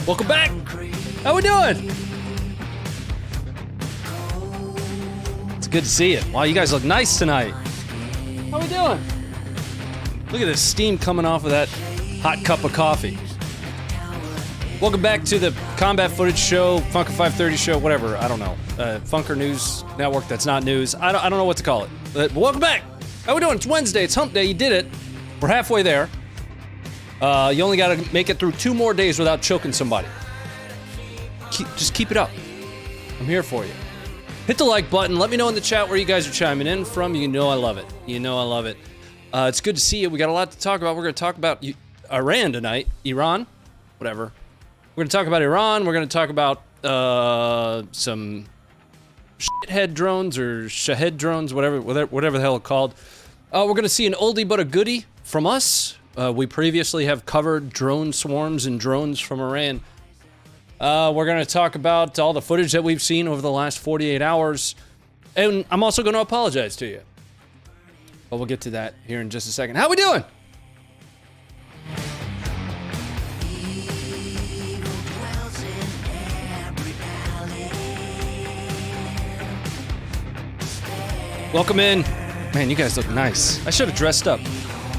Welcome back. How we doing? It's good to see you. Wow, you guys look nice tonight. How we doing? Look at this steam coming off of that hot cup of coffee. Welcome back to the Combat Footage Show, Funker 530 Show, whatever. I don't know. Funker News Network. That's not news. I don't know what to call it. But welcome back. How we doing? It's Wednesday. It's Hump Day. You did it. We're halfway there. You only got to make it through 2 more days without choking somebody. Just keep it up. I'm here for you. Hit the like button. Let me know in the chat where you guys are chiming in from. You know I love it. You know I love it. It's good to see you. We got a lot to talk about. We're going to talk about Iran tonight. Iran? Whatever. We're going to talk about Iran. We're going to talk about some shithead drones or Shahed drones, whatever the hell it's called. We're going to see an oldie but a goodie from us. We previously have covered drone swarms and drones from Iran. We're going to talk about all the footage that we've seen over the last 48 hours. And I'm also going to apologize to you. But we'll get to that here in just a second. How we doing? Welcome in. Man, you guys look nice. I should have dressed up.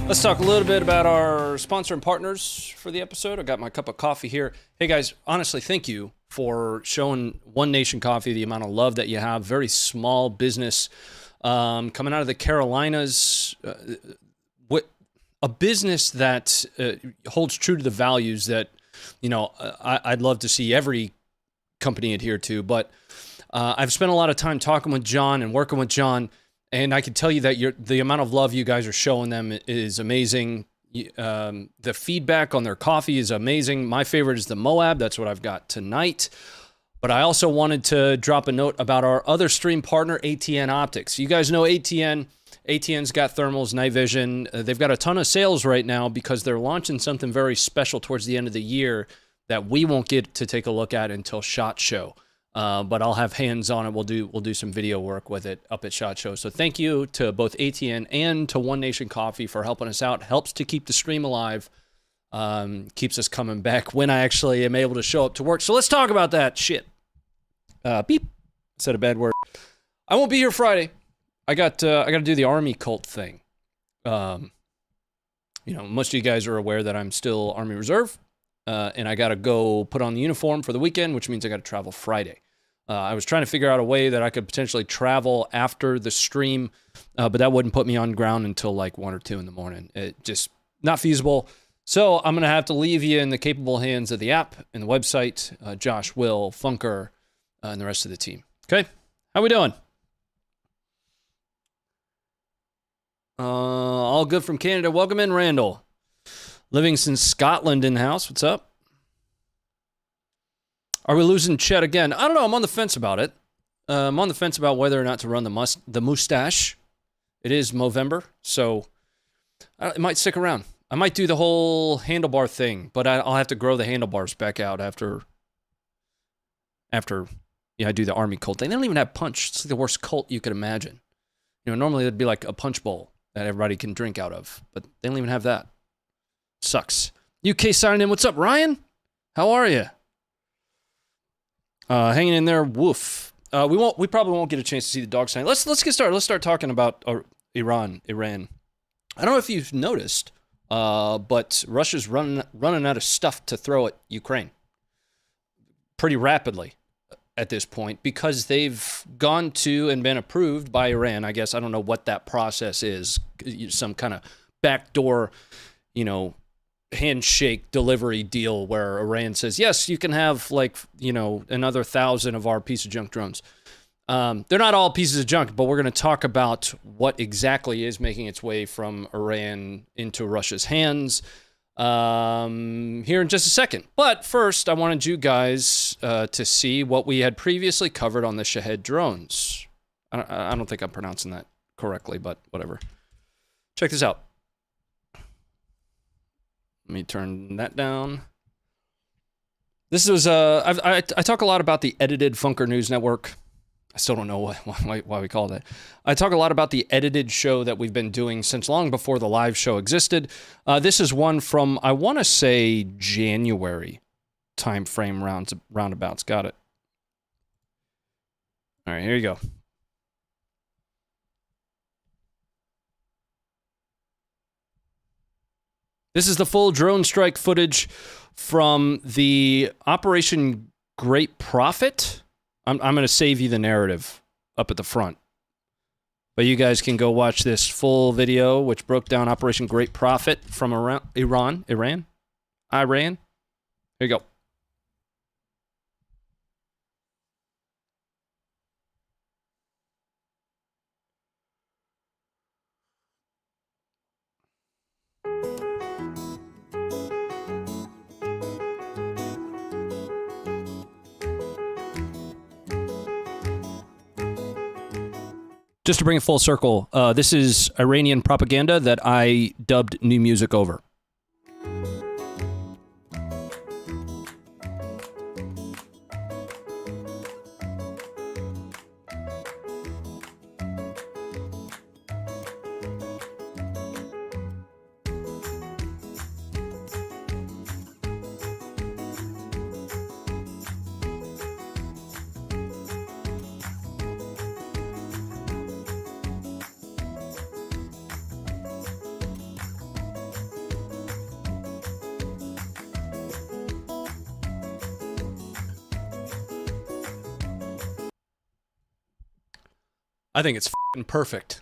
Let's talk a little bit about our sponsor and partners for the episode. I got my cup of coffee here. Hey guys, honestly, thank you for showing One Nation Coffee the amount of love that you have. Very small business coming out of the Carolinas. A business that holds true to the values that, I'd love to see every company adhere to. But I've spent a lot of time talking with John and working with John. And I can tell you that the amount of love you guys are showing them is amazing. The feedback on their coffee is amazing. My favorite is the Moab. That's what I've got tonight. But I also wanted to drop a note about our other stream partner, ATN Optics. You guys know ATN. ATN's got thermals, night vision. They've got a ton of sales right now because they're launching something very special towards the end of the year that we won't get to take a look at until SHOT Show. But I'll have hands on it. We'll do some video work with it up at SHOT Show. So thank you to both ATN and to One Nation Coffee for helping us out. Helps to keep the stream alive. Keeps us coming back when I actually am able to show up to work. So let's talk about that shit. Beep. Said a bad word. I won't be here Friday. I got to do the Army cult thing. Most of you guys are aware that I'm still Army Reserve. And I got to go put on the uniform for the weekend, which means I got to travel Friday. I was trying to figure out a way that I could potentially travel after the stream, but that wouldn't put me on ground until like 1 or 2 in the morning. It just not feasible. So I'm going to have to leave you in the capable hands of the app and the website, Josh, Will, Funker, and the rest of the team. Okay? How we doing? All good from Canada. Welcome in, Randall. Livingston, Scotland in the house. What's up? Are we losing Chet again? I don't know. I'm on the fence about it. I'm on the fence about whether or not to run the mustache. It is Movember, so it might stick around. I might do the whole handlebar thing, but I'll have to grow the handlebars back out after I do the Army cult thing. They don't even have punch. It's like the worst cult you could imagine. Normally it'd be like a punch bowl that everybody can drink out of, but they don't even have that. Sucks. UK signing in. What's up, Ryan? How are you? Hanging in there. Woof. We probably won't get a chance to see the dog sign. Let's get started. Let's start talking about Iran. I don't know if you've noticed, but Russia's running out of stuff to throw at Ukraine pretty rapidly at this point because they've gone to and been approved by Iran. I guess I don't know what that process is. Some kind of backdoor, handshake delivery deal where Iran says, yes, you can have another 1,000 of our piece of junk drones. They're not all pieces of junk, but we're going to talk about what exactly is making its way from Iran into Russia's hands here in just a second. But first, I wanted you guys to see what we had previously covered on the Shahed drones. I don't think I'm pronouncing that correctly, but whatever. Check this out. Let me turn that down. This was I talk a lot about the edited Funker News Network. I still don't know why we call it that. I talk a lot about the edited show that we've been doing since long before the live show existed. This is one from, I want to say, January time frame roundabouts. Got it. All right, here you go. This is the full drone strike footage from the Operation Great Prophet. I'm going to save you the narrative up at the front. But you guys can go watch this full video, which broke down Operation Great Prophet from Iran. Here you go. Just to bring it full circle, this is Iranian propaganda that I dubbed new music over. I think it's f***ing perfect.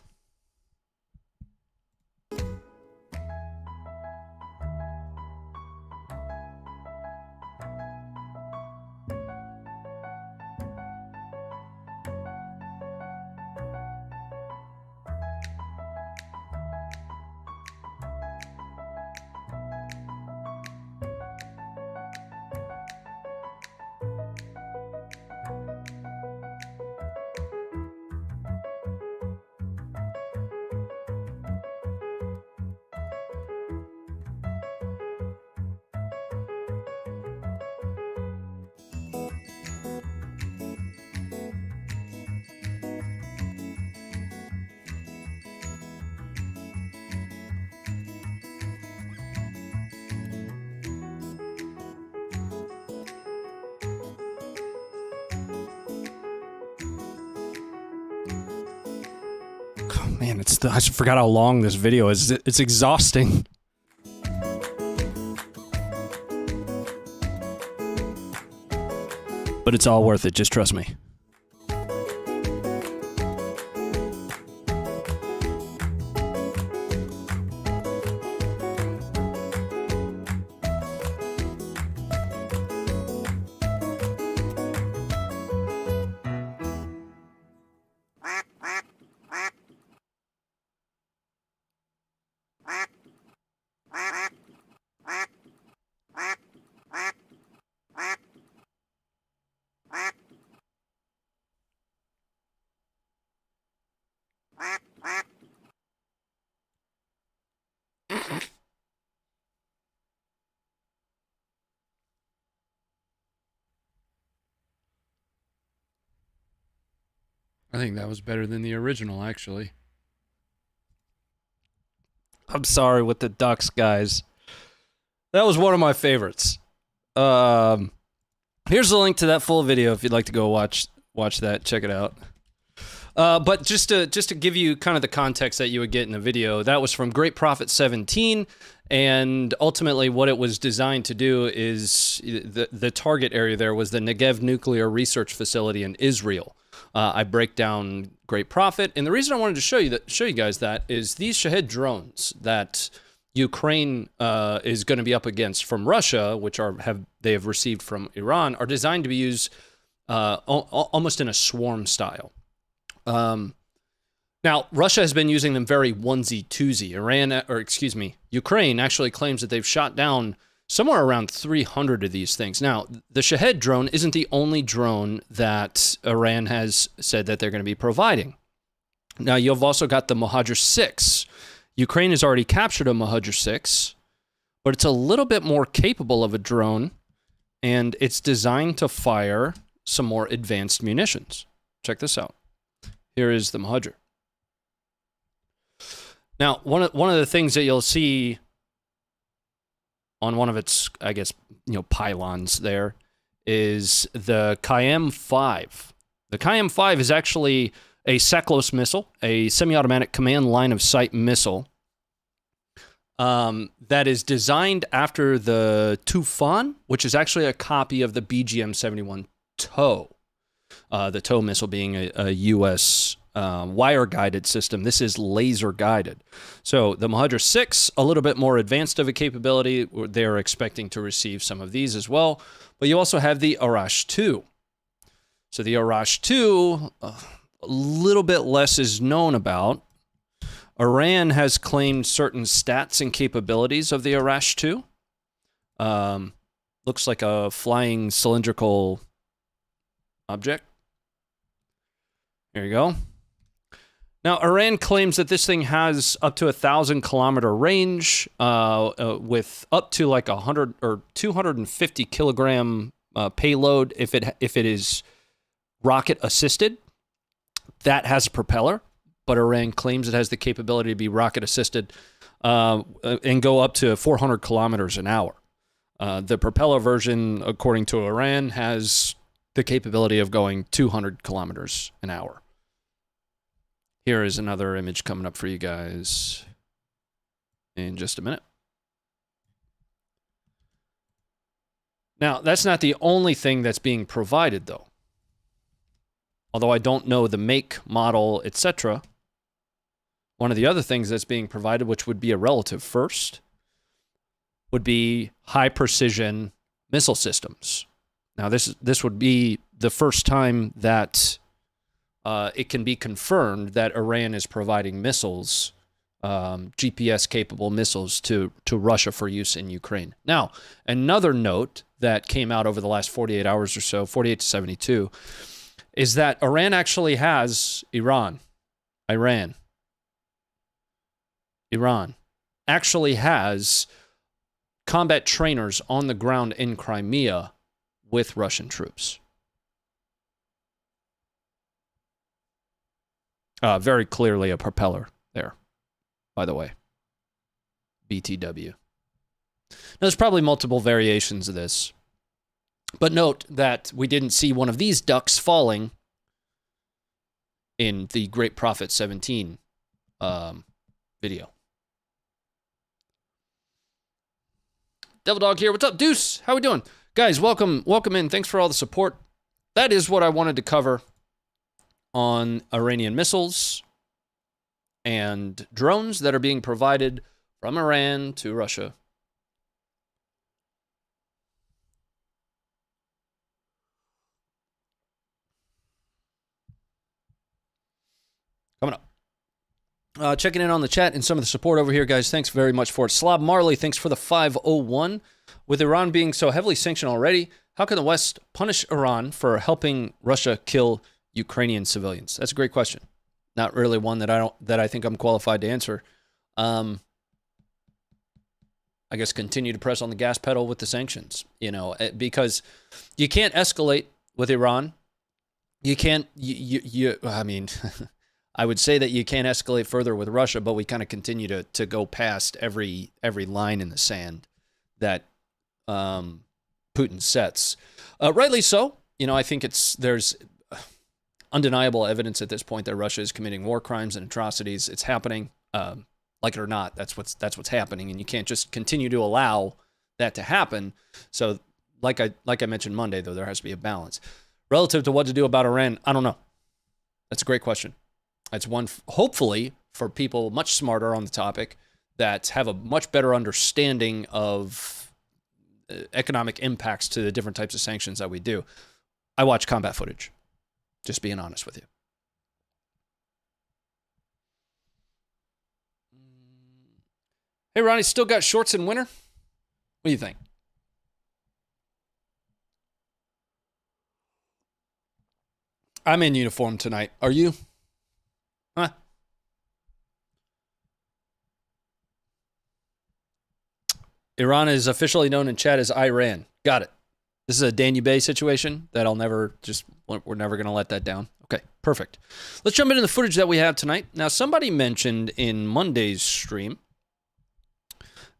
Man, I forgot how long this video is. It's exhausting. But it's all worth it, just trust me. I think that was better than the original, actually. I'm sorry with the ducks, guys. That was one of my favorites. Here's the link to that full video if you'd like to go watch that. Check it out. But just to give you kind of the context that you would get in the video, that was from Great Prophet 17, and ultimately what it was designed to do is the target area there was the Negev Nuclear Research Facility in Israel. I break down Great Prophet, and the reason I wanted to show you guys that is these Shahed drones that Ukraine is going to be up against from Russia, which they have received from Iran, are designed to be used almost in a swarm style. Now, Russia has been using them very onesie-twosie. Ukraine actually claims that they've shot down somewhere around 300 of these things. Now, the Shahed drone isn't the only drone that Iran has said that they're going to be providing. Now, you've also got the Mohajer-6. Ukraine has already captured a Mohajer-6, but it's a little bit more capable of a drone, and it's designed to fire some more advanced munitions. Check this out. Here is the Mohajer. Now, one of the things that you'll see on one of its, I guess, pylons there is the Qaem 5. The Qaem 5 is actually a SACLOS missile, a semi-automatic command line of sight missile that is designed after the Toophan, which is actually a copy of the BGM-71 TOW. The TOW missile being a U.S. Wire-guided system. This is laser-guided. So the Mohajer-6, a little bit more advanced of a capability. They're expecting to receive some of these as well. But you also have the Arash-2. So the Arash-2, a little bit less is known about. Iran has claimed certain stats and capabilities of the Arash-2. Looks like a flying cylindrical object. There you go. Now, Iran claims that this thing has up to 1,000-kilometer range with up to like 100 or 250 kilogram payload if it is rocket assisted. That has a propeller, but Iran claims it has the capability to be rocket assisted and go up to 400 kilometers an hour. The propeller version, according to Iran, has the capability of going 200 kilometers an hour. Here is another image coming up for you guys in just a minute. Now, that's not the only thing that's being provided, though. Although I don't know the make, model, etc. One of the other things that's being provided, which would be a relative first, would be high-precision missile systems. Now, this would be the first time that it can be confirmed that Iran is providing missiles, GPS-capable missiles, to Russia for use in Ukraine. Now, another note that came out over the last 48 hours or so, 48 to 72, is that Iran actually has Iran actually has combat trainers on the ground in Crimea with Russian troops. Very clearly a propeller there, by the way. BTW. Now, there's probably multiple variations of this. But note that we didn't see one of these ducks falling in the Great Prophet 17 video. Devil Dog here. What's up, Deuce? How we doing? Guys, welcome in. Thanks for all the support. That is what I wanted to cover on Iranian missiles and drones that are being provided from Iran to Russia. Coming up. Checking in on the chat and some of the support over here, guys. Thanks very much for it. Slob Marley, thanks for the 501. With Iran being so heavily sanctioned already, how can the West punish Iran for helping Russia kill Ukrainian civilians? That's a great question. Not really one that I think I'm qualified to answer. I guess continue to press on the gas pedal with the sanctions, because you can't escalate with Iran. You can't, I mean, I would say that you can't escalate further with Russia, but we kind of continue to go past every line in the sand that Putin sets. Rightly so. I think there's undeniable evidence at this point that Russia is committing war crimes and atrocities. It's happening, like it or not. That's what's happening, and you can't just continue to allow that to happen. So, like I mentioned Monday, though, there has to be a balance relative to what to do about Iran. I don't know. That's a great question. It's one, hopefully, for people much smarter on the topic that have a much better understanding of economic impacts to the different types of sanctions that we do. I watch combat footage, just being honest with you. Hey, Ronnie, still got shorts in winter? What do you think? I'm in uniform tonight. Are you? Huh? Iran is officially known in chat as Iran. Got it. This is a Danube situation that we're never going to let that down. Okay, perfect. Let's jump into the footage that we have tonight. Now, somebody mentioned in Monday's stream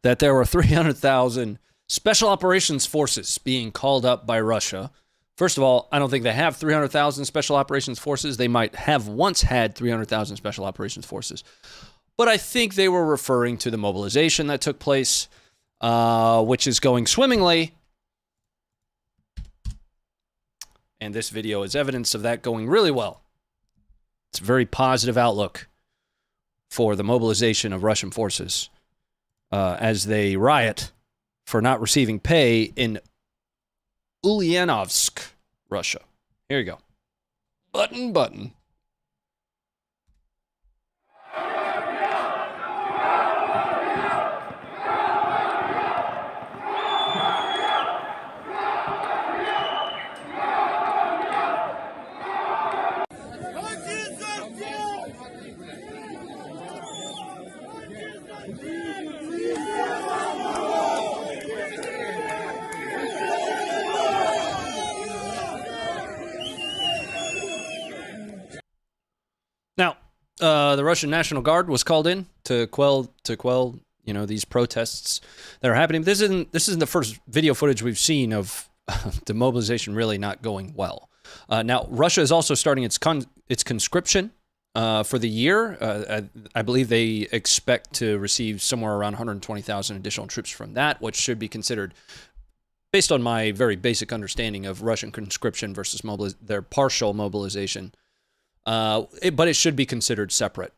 that there were 300,000 special operations forces being called up by Russia. First of all, I don't think they have 300,000 special operations forces. They might have once had 300,000 special operations forces. But I think they were referring to the mobilization that took place, which is going swimmingly. And this video is evidence of that going really well. It's a very positive outlook for the mobilization of Russian forces as they riot for not receiving pay in Ulyanovsk, Russia. Here you go. Button. Now, the Russian National Guard was called in to quell, these protests that are happening. This isn't the first video footage we've seen of the mobilization really not going well. Now, Russia is also starting its conscription for the year. I believe they expect to receive somewhere around 120,000 additional troops from that, which should be considered, based on my very basic understanding of Russian conscription versus their partial mobilization. But it should be considered separate.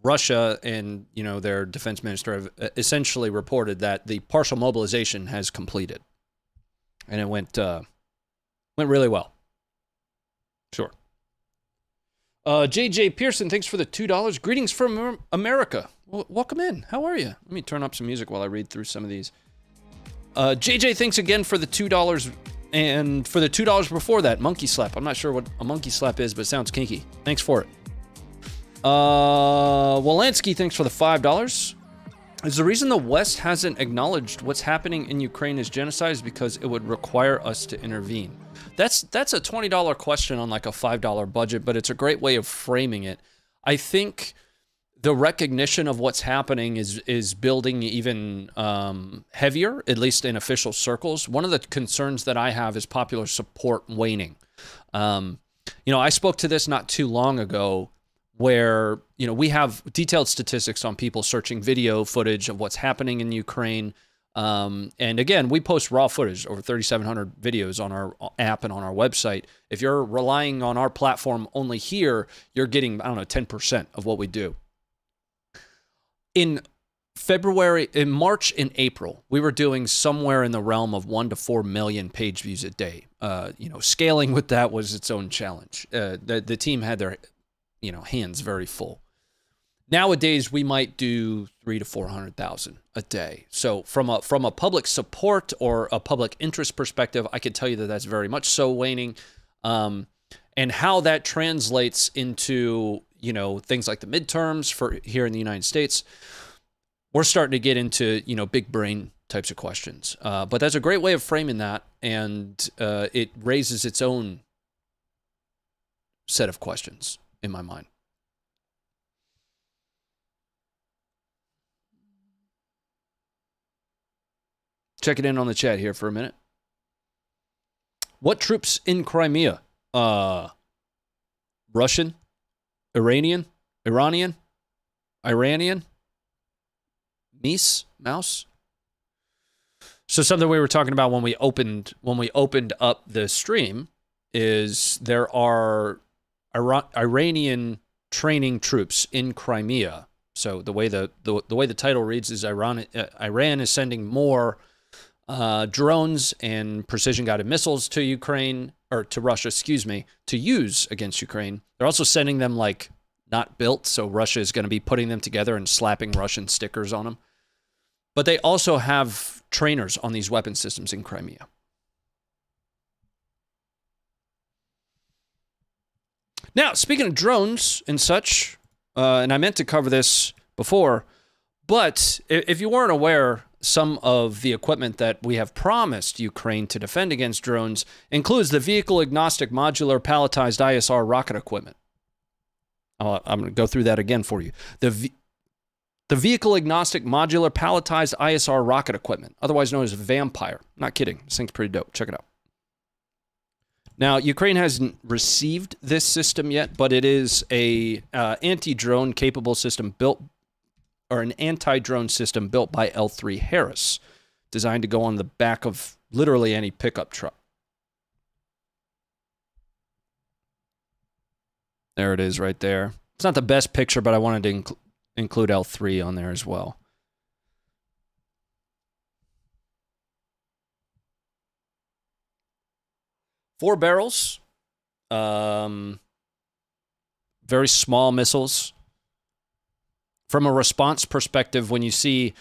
Russia and their defense minister have essentially reported that the partial mobilization has completed, and it went really well. Sure. JJ Pearson, thanks for the $2. Greetings from America. Welcome in. How are you? Let me turn up some music while I read through some of these. JJ, thanks again for the $2. And for the $2 before that, monkey slap. I'm not sure what a monkey slap is, but it sounds kinky. Thanks for it. Walensky, thanks for the $5. Is the reason the West hasn't acknowledged what's happening in Ukraine as genocide is because it would require us to intervene? That's a $20 question on like a $5 budget, but it's a great way of framing it. I think the recognition of what's happening is building even heavier, at least in official circles. One of the concerns that I have is popular support waning. I spoke to this not too long ago where, we have detailed statistics on people searching video footage of what's happening in Ukraine. And again, we post raw footage, over 3,700 videos on our app and on our website. If you're relying on our platform only here, you're getting, 10% of what we do. In March and April, we were doing somewhere in the realm of 1 to 4 million page views a day. Scaling with that was its own challenge. The team had their, hands very full. Nowadays, we might do 300,000 to 400,000 a day. So from a public support or a public interest perspective, I could tell you that that's very much so waning. And how that translates into things like the midterms for here in the United States, we're starting to get into, big brain types of questions. But that's a great way of framing that, and it raises its own set of questions in my mind. Check it in on the chat here for a minute. What troops in Crimea? Russian? Iranian? Mouse. So something we were talking about when we opened up the stream is there are Iranian training troops in Crimea. So the way the title reads is Iran is sending more drones and precision-guided missiles to Ukraine, or to Russia, to use against Ukraine. They're also sending them not built, so Russia is going to be putting them together and slapping Russian stickers on them. But they also have trainers on these weapon systems in Crimea. Now, speaking of drones and such, and I meant to cover this before, but if you weren't aware, some of the equipment that we have promised Ukraine to defend against drones includes the vehicle-agnostic modular palletized ISR rocket equipment. I'm going to go through that again for you. The vehicle-agnostic modular palletized ISR rocket equipment, otherwise known as Vampire. Not kidding. This thing's pretty dope. Check it out. Now, Ukraine hasn't received this system yet, but it is a anti-drone capable system built, or an anti-drone system built by L3 Harris, designed to go on the back of literally any pickup truck. There it is right there. It's not the best picture, but I wanted to include L3 on there as well. Four barrels. Very small missiles. From a response perspective, when you see,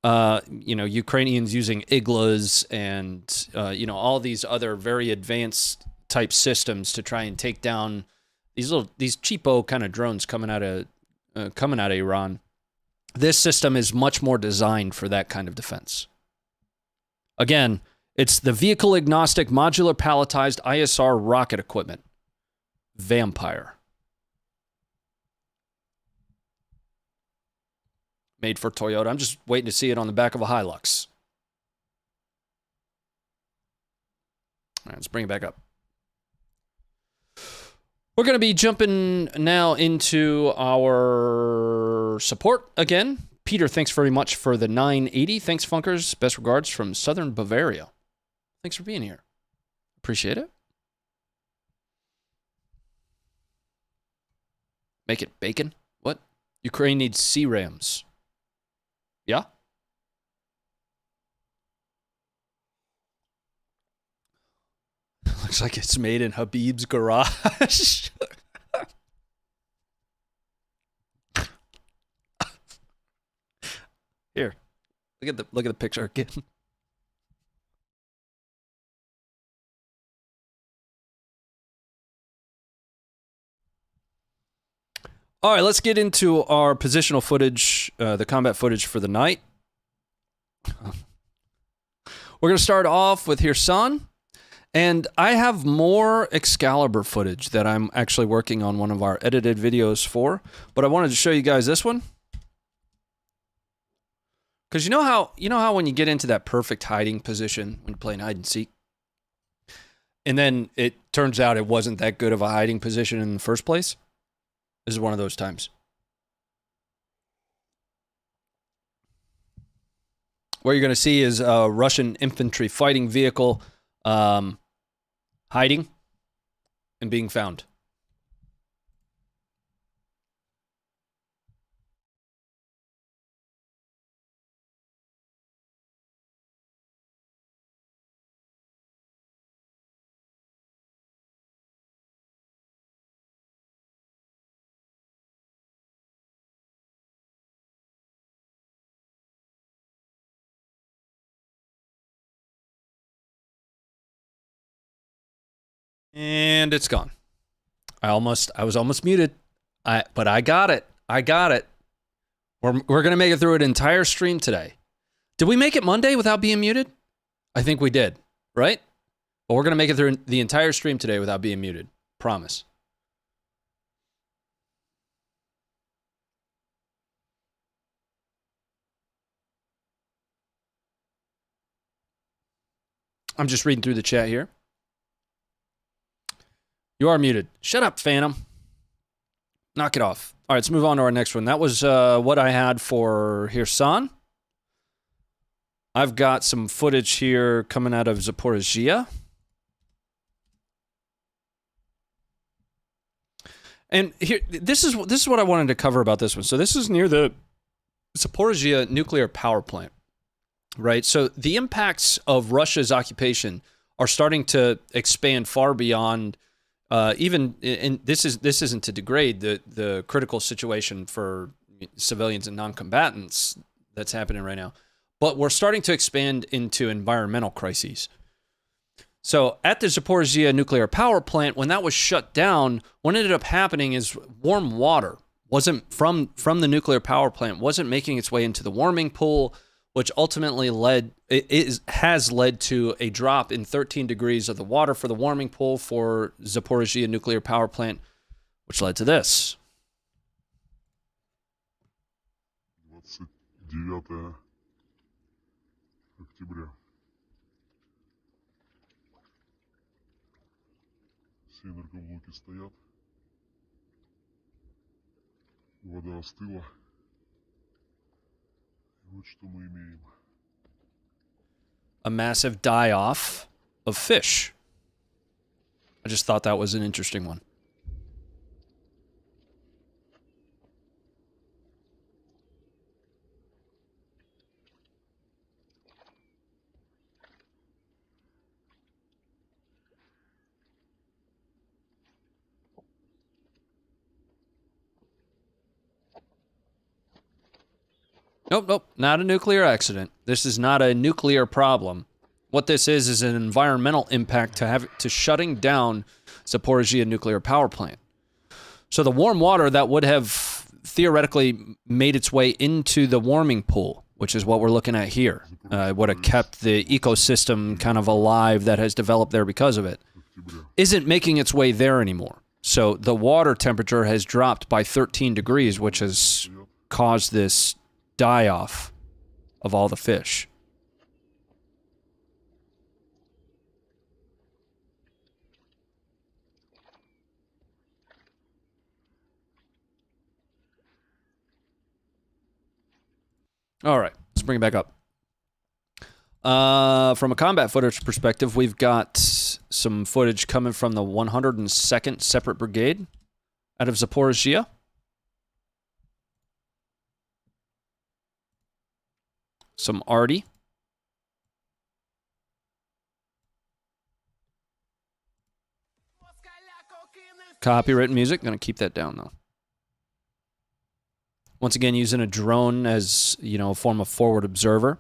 Ukrainians using Iglas and, all these other very advanced type systems to try and take down these cheapo kind of drones coming out of Iran. This system is much more designed for that kind of defense. Again, it's the vehicle-agnostic modular palletized ISR rocket equipment. Vampire. Made for Toyota. I'm just waiting to see it on the back of a Hilux. All right, let's bring it back up. We're going to be jumping now into our support again. Peter, thanks very much for the 980. Thanks, Funkers. Best regards from Southern Bavaria. Thanks for being here. Appreciate it. Make it bacon? What? Ukraine needs C-Rams. Yeah? Looks like it's made in Habib's garage. Here. Look at the picture again. All right, let's get into our positional footage, the combat footage for the night. We're going to start off with Kherson, and I have more Excalibur footage that I'm actually working on one of our edited videos for, but I wanted to show you guys this one. Because you know how when you get into that perfect hiding position when you're playing hide and seek, and then it turns out it wasn't that good of a hiding position in the first place? This is one of those times. What you're going to see is a Russian infantry fighting vehicle hiding and being found. And it's gone. I was almost muted. But I got it. We're going to make it through an entire stream today. Did we make it Monday without being muted? I think we did, right? But we're going to make it through the entire stream today without being muted. Promise. I'm just reading through the chat here. You are muted. Shut up, Phantom. Knock it off. All right, let's move on to our next one. That was what I had for Kherson. I've got some footage here coming out of Zaporizhzhia. And here, this is what I wanted to cover about this one. So this is near the Zaporizhzhia nuclear power plant, right? So the impacts of Russia's occupation are starting to expand far beyond and this isn't to degrade the critical situation for civilians and non-combatants that's happening right now, but we're starting to expand into environmental crises. So at the Zaporizhzhia nuclear power plant, when that was shut down, what ended up happening is warm water wasn't from the nuclear power plant wasn't making its way into the warming pool, which ultimately has led to a drop in 13 degrees of the water for the warming pool for Zaporizhzhia nuclear power plant, which led to this. 9 октября. Все энергоблоки стоят. Вода остыла. И вот что мы имеем. A massive die-off of fish. I just thought that was an interesting one. Nope, not a nuclear accident. This is not a nuclear problem. What this is an environmental impact to shutting down Zaporizhzhia nuclear power plant. So the warm water that would have theoretically made its way into the warming pool, which is what we're looking at here, would have kept the ecosystem kind of alive that has developed there because of it, isn't making its way there anymore. So the water temperature has dropped by 13 degrees, which has caused this die-off of all the fish. All right, let's bring it back up. From a combat footage perspective, we've got some footage coming from the 102nd Separate Brigade out of Zaporizhzhia. Some arty. Copywritten music. Gonna keep that down though. Once again, using a drone as, a form of forward observer.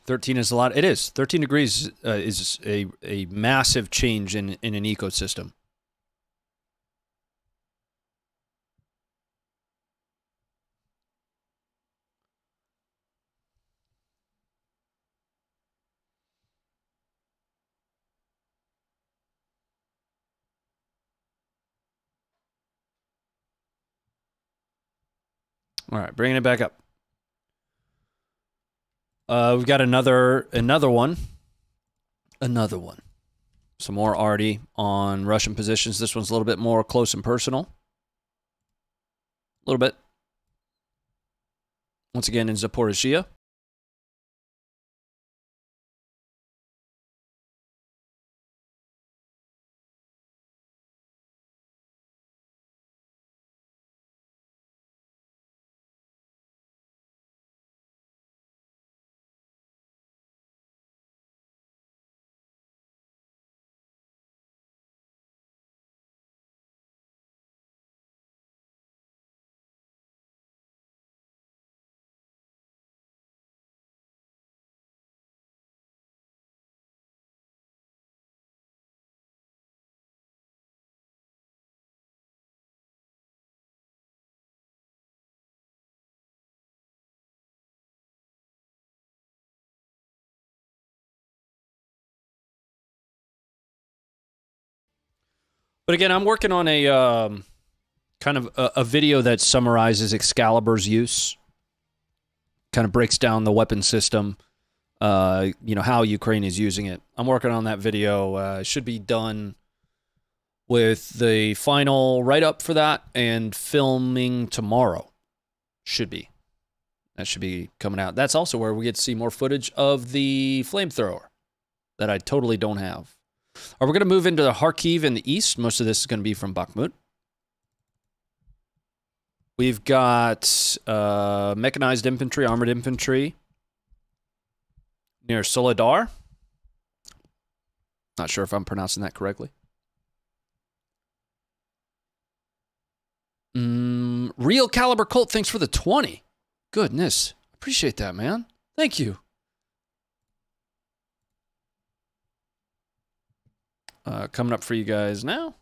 $13 is a lot. It is. 13 degrees is a massive change in an ecosystem. All right, bringing it back up. We've got another one. Another one. Some more arty on Russian positions. This one's a little bit more close and personal. A little bit. Once again in Zaporizhzhia. But again, I'm working on a kind of a video that summarizes Excalibur's use, kind of breaks down the weapon system, how Ukraine is using it. I'm working on that video. Should be done with the final write-up for that and filming tomorrow. That should be coming out. That's also where we get to see more footage of the flamethrower that I totally don't have. We're going to move into the Kharkiv in the east. Most of this is going to be from Bakhmut. We've got mechanized infantry, armored infantry near Soledar. Not sure if I'm pronouncing that correctly. Real Caliber Colt, thanks for the 20. Goodness. Appreciate that, man. Thank you. coming up for you guys now.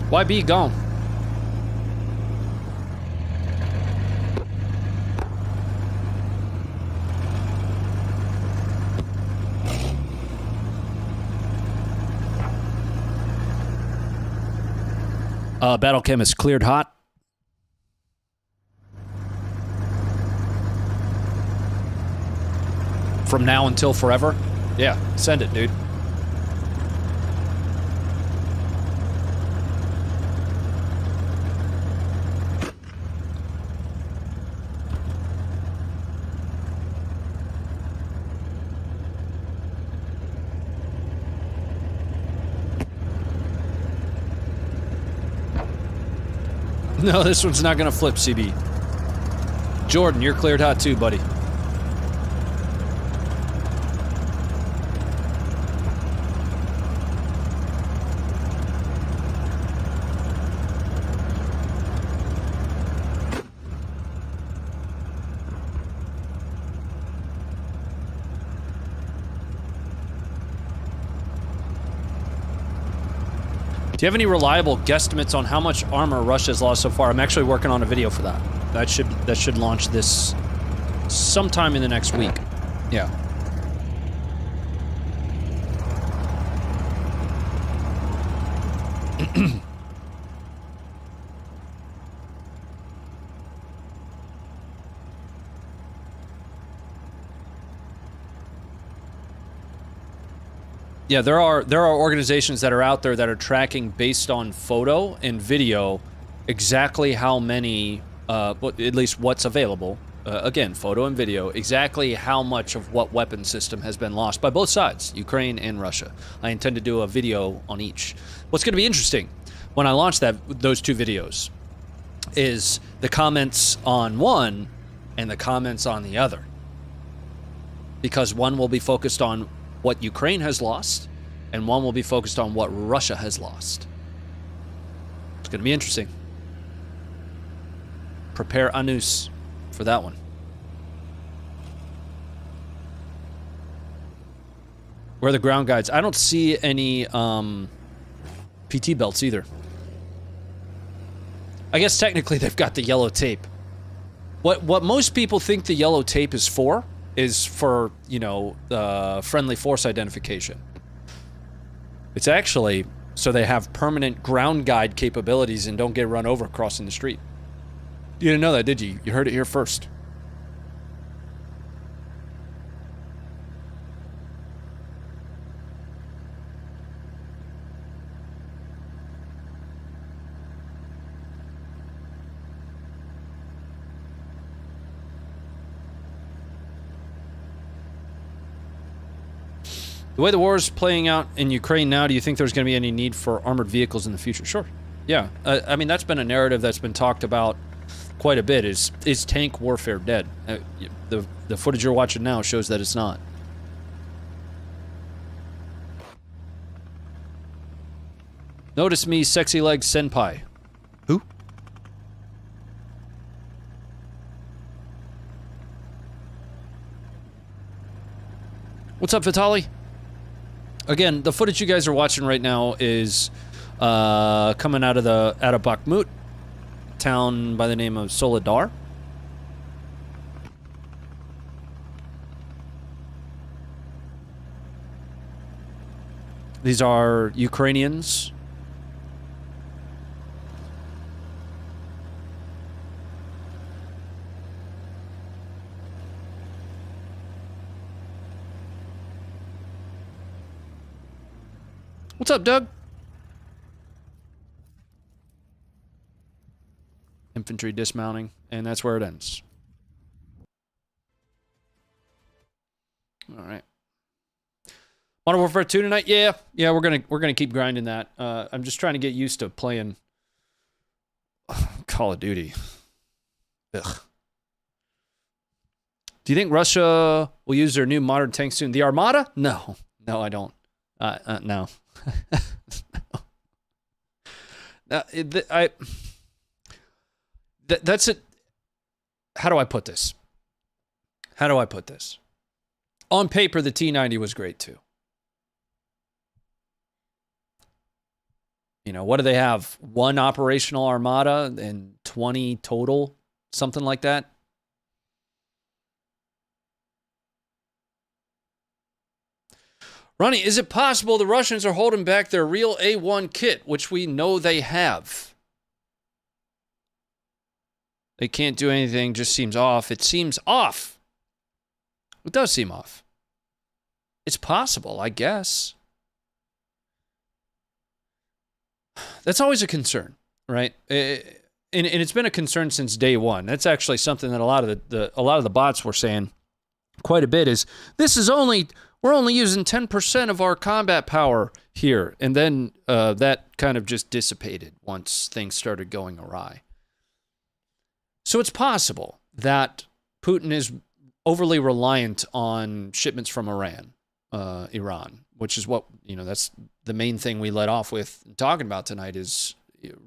YB gone. Battle chem is cleared hot. From now until forever? Yeah, send it, dude. No, this one's not gonna flip, CB. Jordan, you're cleared hot too, buddy. Do you have any reliable guesstimates on how much armor Russia's lost so far? I'm actually working on a video for that. That should launch this sometime in the next week. Yeah. Yeah, there are organizations that are out there that are tracking based on photo and video exactly how many, at least what's available. Again, photo and video, exactly how much of what weapon system has been lost by both sides, Ukraine and Russia. I intend to do a video on each. What's going to be interesting when I launch those two videos is the comments on one and the comments on the other. Because one will be focused on what Ukraine has lost, and one will be focused on what Russia has lost. It's going to be interesting. Prepare Anus for that one. Where are the ground guides? I don't see any PT belts either. I guess technically they've got the yellow tape. What most people think the yellow tape is for, you know, friendly force identification. It's actually so they have permanent ground guide capabilities and don't get run over crossing the street. You didn't know that, did you? You heard it here first. The way the war is playing out in Ukraine now, do you think there's going to be any need for armored vehicles in the future? Sure. Yeah. I mean, that's been a narrative that's been talked about quite a bit. Is tank warfare dead? The footage you're watching now shows that it's not. Notice me, sexy legs senpai. Who? What's up, Vitali? Again, the footage you guys are watching right now is coming out of Bakhmut, town by the name of Soledar. These are Ukrainians. What's up, Doug? Infantry dismounting, and that's where it ends. All right. Modern Warfare 2 tonight? Yeah, we're gonna keep grinding that. I'm just trying to get used to playing Call of Duty. Ugh. Do you think Russia will use their new modern tank soon? The Armada? No, I don't. No. That's it. How do I put this? On paper, the T-90 was great too. You know, what do they have? 1 operational armada and 20 total? Something like that? Ronnie, is it possible the Russians are holding back their real A1 kit, which we know they have? They can't do anything, just seems off. It seems off. It does seem off. It's possible, I guess. That's always a concern, right? And it's been a concern since day one. That's actually something that a lot of the bots were saying quite a bit is we're only using 10% of our combat power here. And then that kind of just dissipated once things started going awry. So it's possible that Putin is overly reliant on shipments from Iran, which is what, that's the main thing we led off with talking about tonight is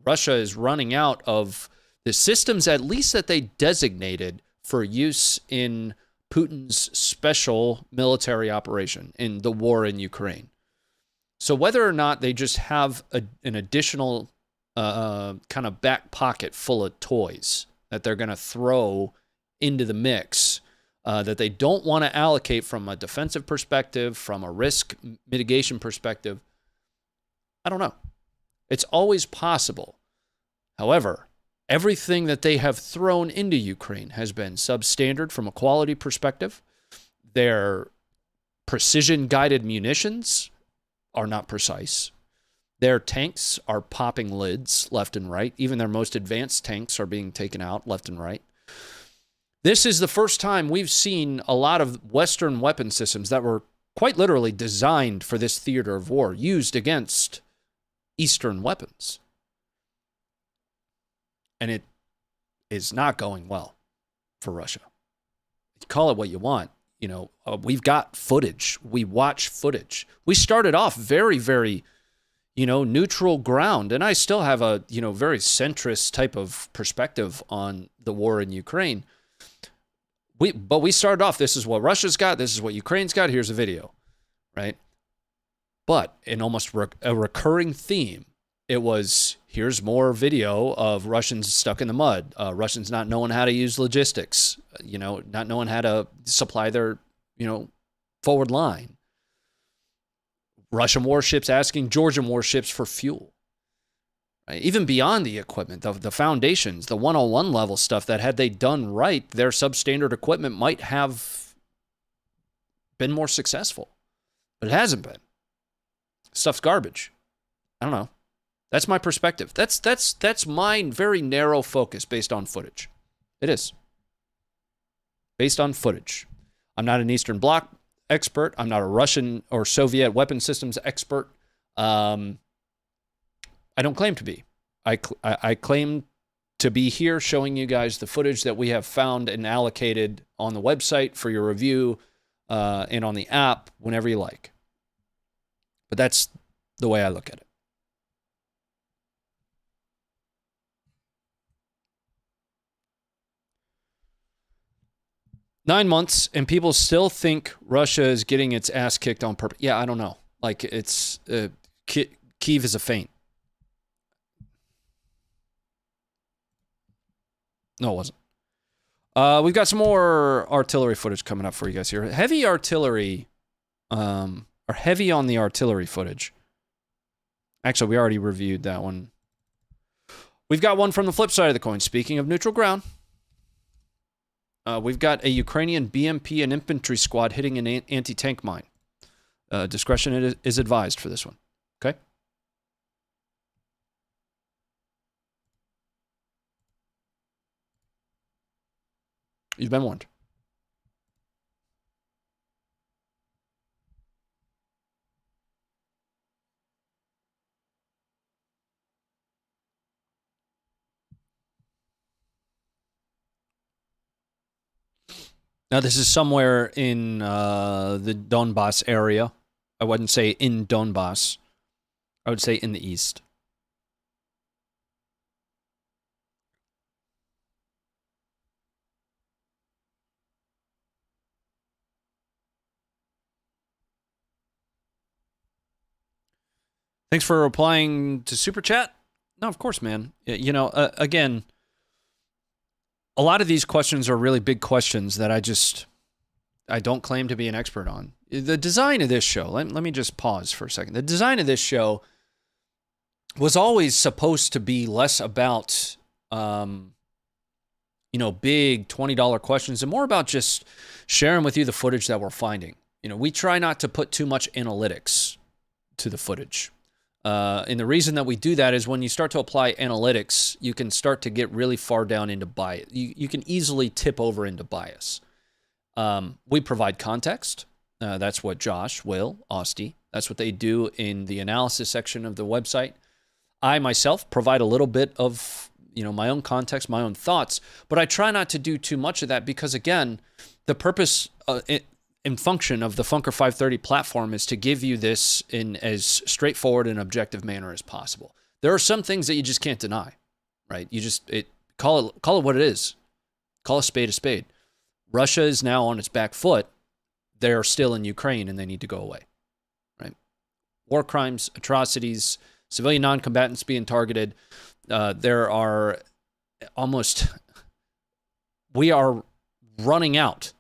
Russia is running out of the systems, at least that they designated for use in Putin's special military operation in the war in Ukraine. So whether or not they just have an additional kind of back pocket full of toys that they're going to throw into the mix that they don't want to allocate from a defensive perspective, from a risk mitigation perspective, I don't know. It's always possible. However, everything that they have thrown into Ukraine has been substandard from a quality perspective. Their precision-guided munitions are not precise. Their tanks are popping lids left and right. Even their most advanced tanks are being taken out left and right. This is the first time we've seen a lot of Western weapon systems that were quite literally designed for this theater of war used against Eastern weapons. And it is not going well for Russia. You call it what you want. We've got footage. We watch footage. We started off very, very, neutral ground. And I still have a, very centrist type of perspective on the war in Ukraine. But we started off, this is what Russia's got. This is what Ukraine's got. Here's a video, right? But in almost a recurring theme, it was, here's more video of Russians stuck in the mud, Russians not knowing how to use logistics, not knowing how to supply their, forward line. Russian warships asking Georgian warships for fuel. Right? Even beyond the equipment, the foundations, the 101 level stuff that had they done right, their substandard equipment might have been more successful. But it hasn't been. Stuff's garbage. I don't know. That's my perspective. That's my very narrow focus based on footage. It is. Based on footage. I'm not an Eastern Bloc expert. I'm not a Russian or Soviet weapon systems expert. I don't claim to be. I claim to be here showing you guys the footage that we have found and allocated on the website for your review and on the app whenever you like. But that's the way I look at it. Nine months, and people still think Russia is getting its ass kicked on purpose. Yeah, I don't know. Like, it's Kyiv is a feint. No, it wasn't. We've got some more artillery footage coming up for you guys here. Heavy artillery, or heavy on the artillery footage. Actually, we already reviewed that one. We've got one from the flip side of the coin. Speaking of neutral ground, we've got a Ukrainian BMP and infantry squad hitting an anti-tank mine. Discretion is advised for this one. Okay? You've been warned. Now, this is somewhere in the Donbass area. I wouldn't say in Donbass. I would say in the east. Thanks for replying to Super Chat. No, of course, man. You know, again, a lot of these questions are really big questions that I don't claim to be an expert on. The design of this show, let me just pause for a second. The design of this show was always supposed to be less about, big $20 questions and more about just sharing with you the footage that we're finding. You know, we try not to put too much analytics to the footage. And the reason that we do that is when you start to apply analytics, you can start to get really far down into bias. You can easily tip over into bias. We provide context. That's what Josh, Will, Austie, that's what they do in the analysis section of the website. I myself provide a little bit of, my own context, my own thoughts, but I try not to do too much of that because, again, the purpose and function of the Funker 530 platform is to give you this in as straightforward and objective manner as possible. There are some things that you just can't deny, right? Call it what it is. Call a spade a spade. Russia is now on its back foot. They're still in Ukraine and they need to go away, right? War crimes, atrocities, civilian non-combatants being targeted. We are running out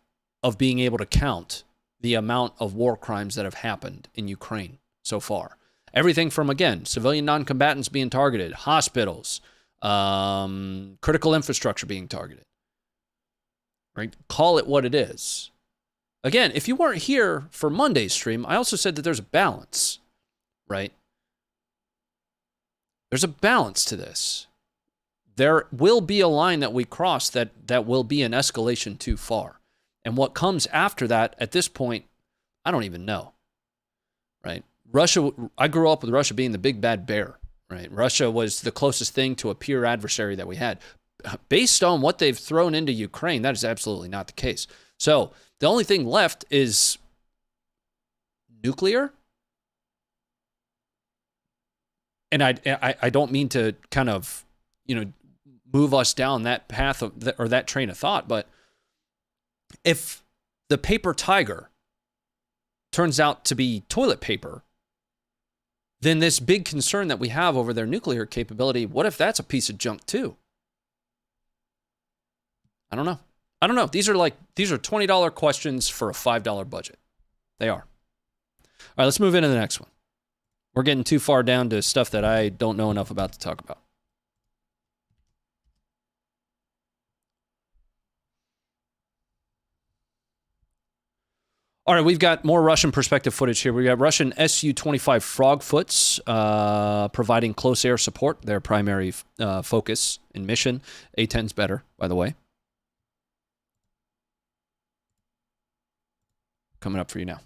of being able to count the amount of war crimes that have happened in Ukraine so far. Everything from, again, civilian non-combatants being targeted, hospitals, critical infrastructure being targeted. Right? Call it what it is. Again, if you weren't here for Monday's stream, I also said that there's a balance, right? There's a balance to this. There will be a line that we cross that will be an escalation too far. And what comes after that, at this point, I don't even know, right? Russia, I grew up with Russia being the big bad bear, right? Russia was the closest thing to a peer adversary that we had. Based on what they've thrown into Ukraine, that is absolutely not the case. So the only thing left is nuclear. And I don't mean to kind of, move us down that path or that train of thought, but if the paper tiger turns out to be toilet paper, then this big concern that we have over their nuclear capability, what if that's a piece of junk too? I don't know. These are $20 questions for a $5 budget. They are. All right, let's move into the next one. We're getting too far down to stuff that I don't know enough about to talk about. All right, we've got more Russian perspective footage here. We got Russian Su-25 Frogfoots providing close air support, their primary focus and mission. A-10's better, by the way. Coming up for you now.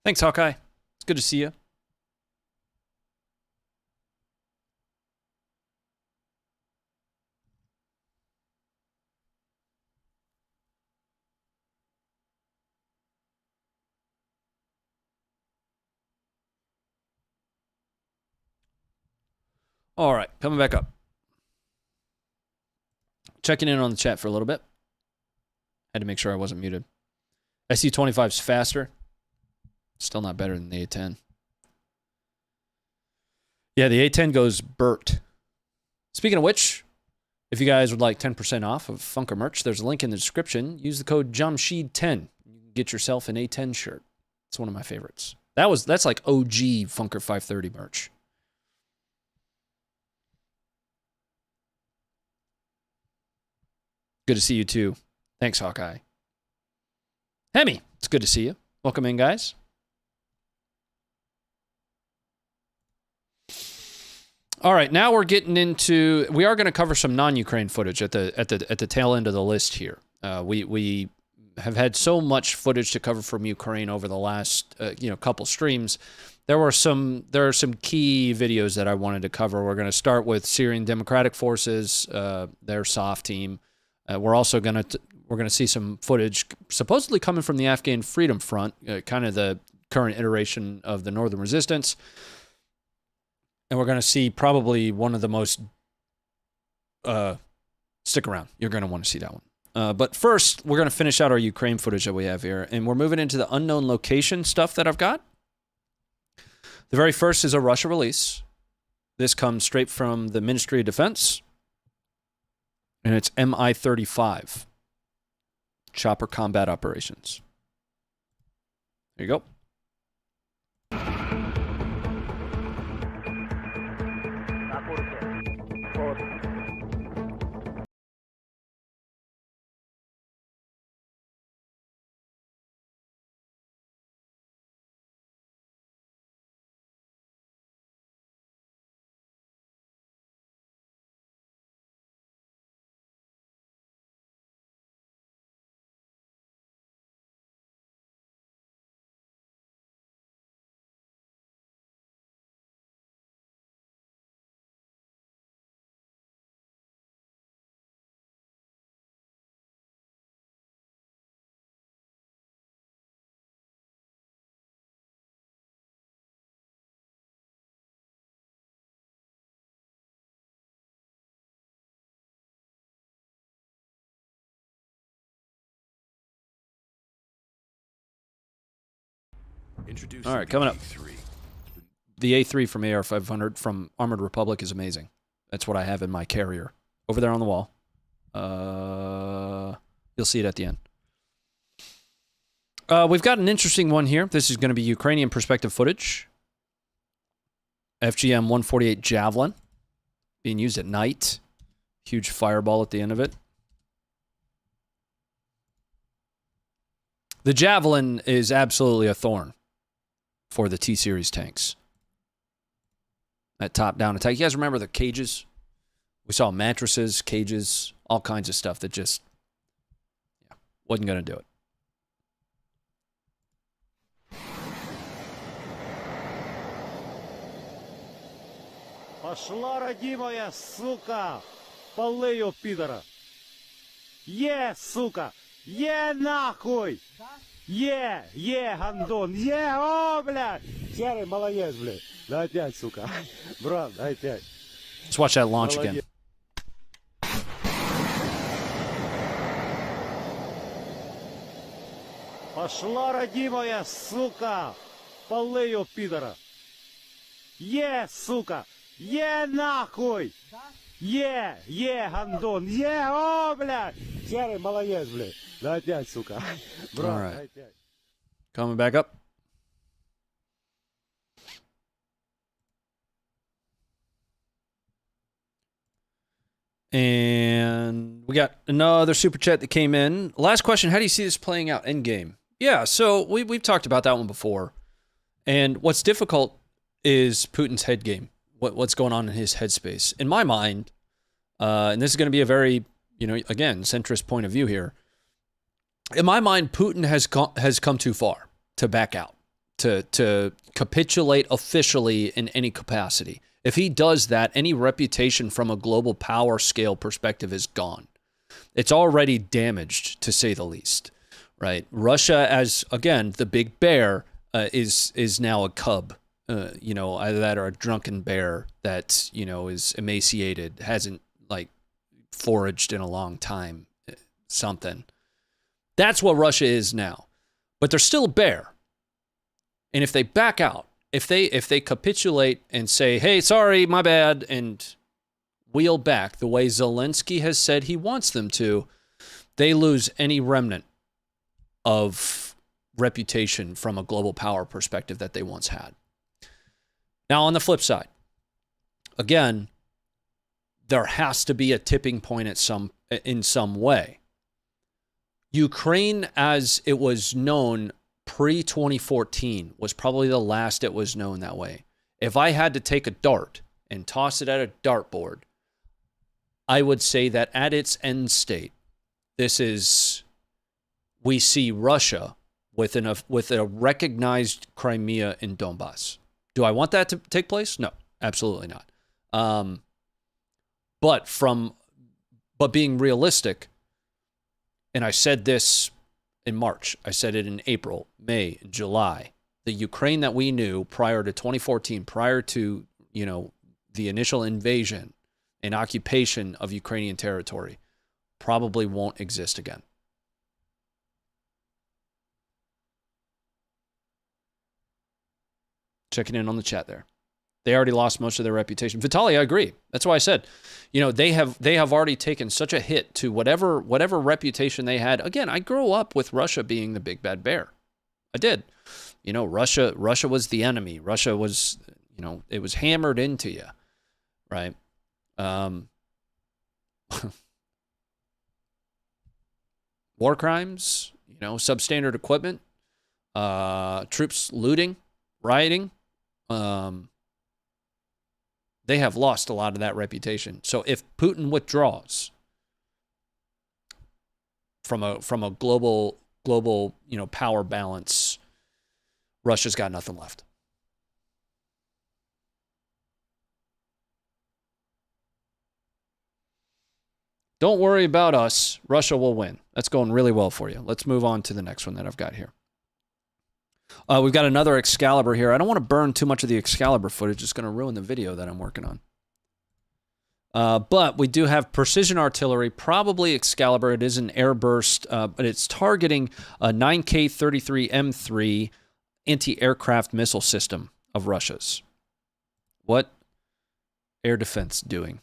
Thanks, Hawkeye. It's good to see you. All right, coming back up. Checking in on the chat for a little bit. Had to make sure I wasn't muted. Su-25's faster. Still not better than the A-10. Yeah, the A-10 goes Burt. Speaking of which, if you guys would like 10% off of Funker merch, there's a link in the description. Use the code JAMSHEED10. You can get yourself an A-10 shirt. It's one of my favorites. That's like OG Funker 530 merch. Good to see you too. Thanks, Hawkeye. Hemi, it's good to see you. Welcome in, guys. All right, now we're getting into. We are going to cover some non-Ukraine footage at the tail end of the list here. We have had so much footage to cover from Ukraine over the last couple streams. There are some key videos that I wanted to cover. We're going to start with Syrian Democratic Forces, their SOF team. We're also going to see some footage supposedly coming from the Afghan Freedom Front, kind of the current iteration of the Northern Resistance. And we're going to see probably one of the most stick around. You're going to want to see that one. But first, we're going to finish out our Ukraine footage that we have here, and we're moving into the unknown location stuff that I've got. The very first is a Russia release. This comes straight from the Ministry of Defense, and it's Mi-35, Chopper Combat Operations. There you go. All right, coming up. The A3 from AR-500 from Armored Republic is amazing. That's what I have in my carrier. Over there on the wall. You'll see it at the end. We've got an interesting one here. This is going to be Ukrainian perspective footage. FGM 148 Javelin. Being used at night. Huge fireball at the end of it. The Javelin is absolutely a thorn for the T-Series tanks. That top-down attack. You guys remember the cages? We saw mattresses, cages, all kinds of stuff that just wasn't going to do it. Пошла, родимая, сука! Палы ее, пидора! Сука! Нахуй! Гандон! О, блядь! Серый, молодец, блядь! Дай 5, сука! Брат, дай 5. Let's watch that launch again. Пошла, родимая, сука! Палы ее, пидора! Сука! Нахуй! Гандон! О, блядь! Серый, молодец, блядь! Дай 5, сука! Брат, дай 5. Coming back up. And we got another super chat that came in. Last question, how do you see this playing out endgame? Yeah, so we've talked about that one before. And what's difficult is Putin's head game. What's going on in his headspace. In my mind, and this is going to be a very, again, centrist point of view here. In my mind, Putin has come too far to back out, to capitulate officially in any capacity. If he does that, any reputation from a global power scale perspective is gone. It's already damaged, to say the least, right? Russia, as, again, the big bear, is now a cub, either that or a drunken bear that, is emaciated, hasn't, foraged in a long time, something. That's what Russia is now. But they're still a bear. And if they back out, if they capitulate and say, hey, sorry, my bad, and wheel back the way Zelensky has said he wants them to, they lose any remnant of reputation from a global power perspective that they once had. Now, on the flip side, again, there has to be a tipping point in some way. Ukraine, as it was known pre-2014, was probably the last it was known that way. If I had to take a dart and toss it at a dartboard, I would say that at its end state, this is we see Russia with a recognized Crimea in Donbass. Do I want that to take place? No, absolutely not. But being realistic, and I said this in March, I said it in April, May, July. The Ukraine that we knew prior to 2014, prior to, the initial invasion and occupation of Ukrainian territory, probably won't exist again. Checking in on the chat there. They already lost most of their reputation. Vitaly, I agree. That's why I said, they have already taken such a hit to whatever reputation they had. Again, I grew up with Russia being the big bad bear. I did. Russia was the enemy. Russia was, it was hammered into you, right? War crimes, substandard equipment, troops looting, rioting. They have lost a lot of that reputation. So if Putin withdraws from a global power balance, Russia's got nothing left. Don't worry about us. Russia will win. That's going really well for you. Let's move on to the next one that I've got here. We've got another Excalibur here. I don't want to burn too much of the Excalibur footage. It's going to ruin the video that I'm working on. But we do have precision artillery, probably Excalibur. It is an airburst, but it's targeting a 9K-33M3 anti-aircraft missile system of Russia's. What air defense doing?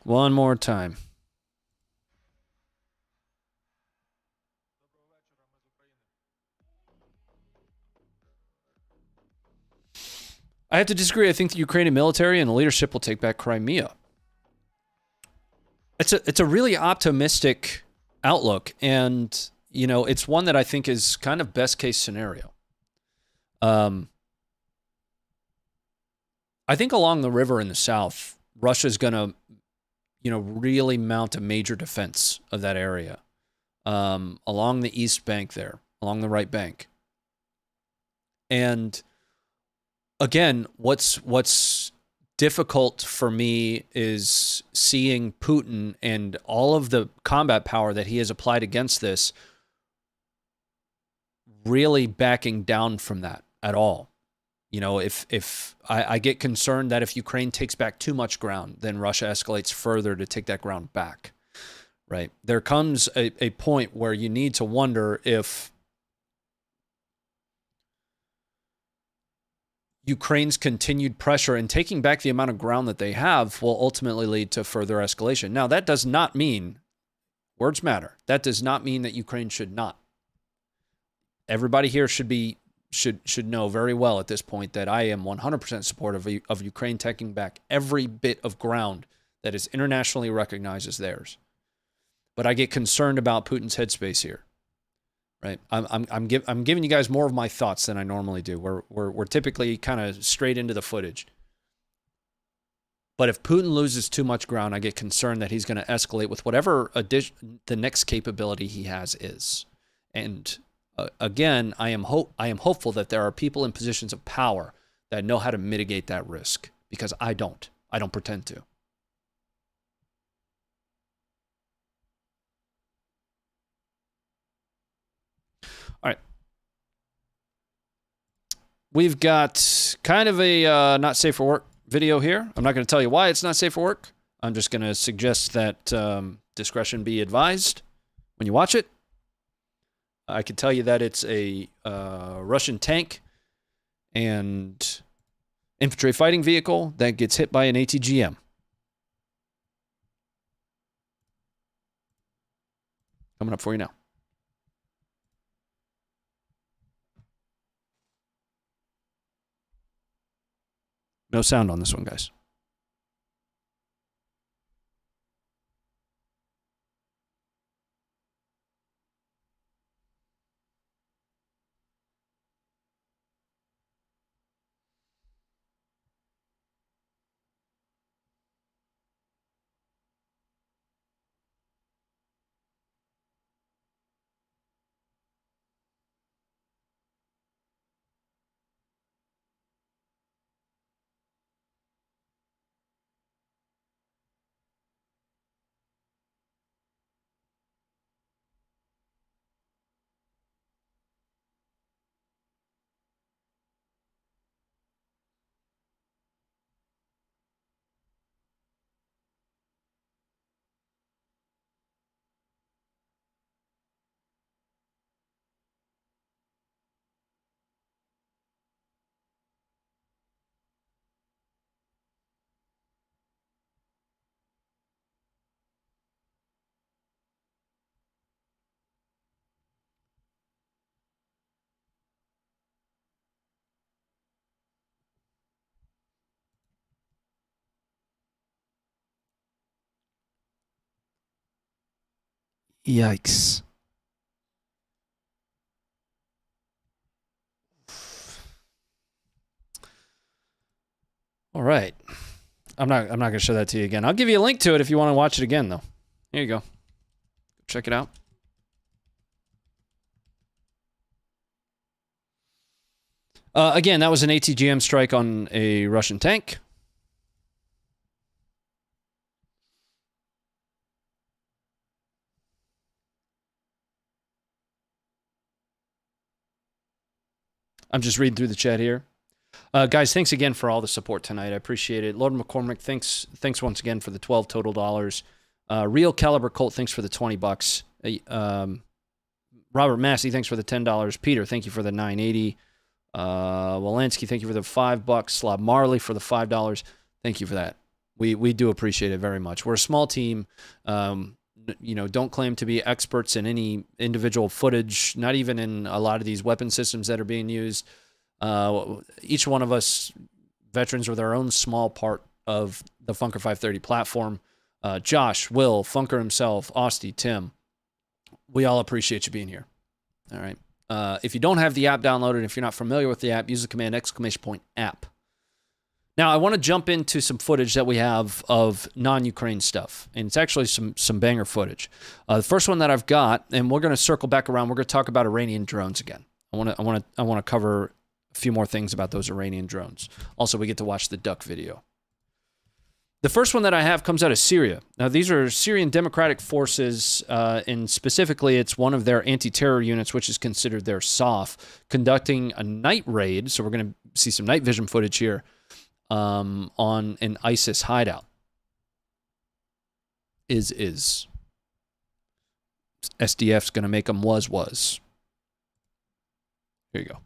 One more time. I have to disagree. I think the Ukrainian military and the leadership will take back Crimea. It's a really optimistic outlook, and it's one that I think is kind of best case scenario. I think along the river in the south, Russia's going to really mount a major defense of that area, along the east bank there, along the right bank. And again, what's difficult for me is seeing Putin and all of the combat power that he has applied against this really backing down from that at all. If I get concerned that if Ukraine takes back too much ground, then Russia escalates further to take that ground back, right? There comes a point where you need to wonder if Ukraine's continued pressure and taking back the amount of ground that they have will ultimately lead to further escalation. Now, that does not mean, words matter, that does not mean that Ukraine should not. Everybody here should know very well at this point that I am 100% supportive of Ukraine taking back every bit of ground that is internationally recognized as theirs. But I get concerned about Putin's headspace here, right? I'm giving you guys more of my thoughts than I normally do. We're typically kind of straight into the footage. But if Putin loses too much ground, I get concerned that he's going to escalate with whatever the next capability he has is. And again, I am hopeful that there are people in positions of power that know how to mitigate that risk, because I don't pretend to. All right. We've got kind of a not safe for work video here. I'm not going to tell you why it's not safe for work. I'm just going to suggest that discretion be advised when you watch it. I can tell you that it's a Russian tank and infantry fighting vehicle that gets hit by an ATGM. Coming up for you now. No sound on this one, guys. Yikes. All right. I'm not going to show that to you again. I'll give you a link to it if you want to watch it again, though. Here you go. Check it out. Again, that was an ATGM strike on a Russian tank. I'm just reading through the chat here. Guys, thanks again for all the support tonight. I appreciate it. Lord McCormick, thanks once again for the $12 total. Real Caliber Colt, thanks for the $20. Robert Massey, thanks for the $10. Peter, thank you for the $9.80. Walensky, thank you for the $5. Slob Marley for the $5. Thank you for that. We do appreciate it very much. We're a small team. Don't claim to be experts in any individual footage, not even in a lot of these weapon systems that are being used. Each one of us, veterans with our own small part of the Funker 530 platform. Josh, Will, Funker himself, Austie, Tim, we all appreciate you being here. All right. If you don't have the app downloaded, if you're not familiar with the app, use the command !app. Now, I want to jump into some footage that we have of non-Ukraine stuff, and it's actually some banger footage. The first one that I've got, and we're going to circle back around. We're going to talk about Iranian drones again. I want to cover a few more things about those Iranian drones. Also, we get to watch the duck video. The first one that I have comes out of Syria. Now, these are Syrian Democratic Forces, and specifically, it's one of their anti-terror units, which is considered their SOF, conducting a night raid. So we're going to see some night vision footage here on an ISIS hideout. Is. SDF's going to make them was. Here you go.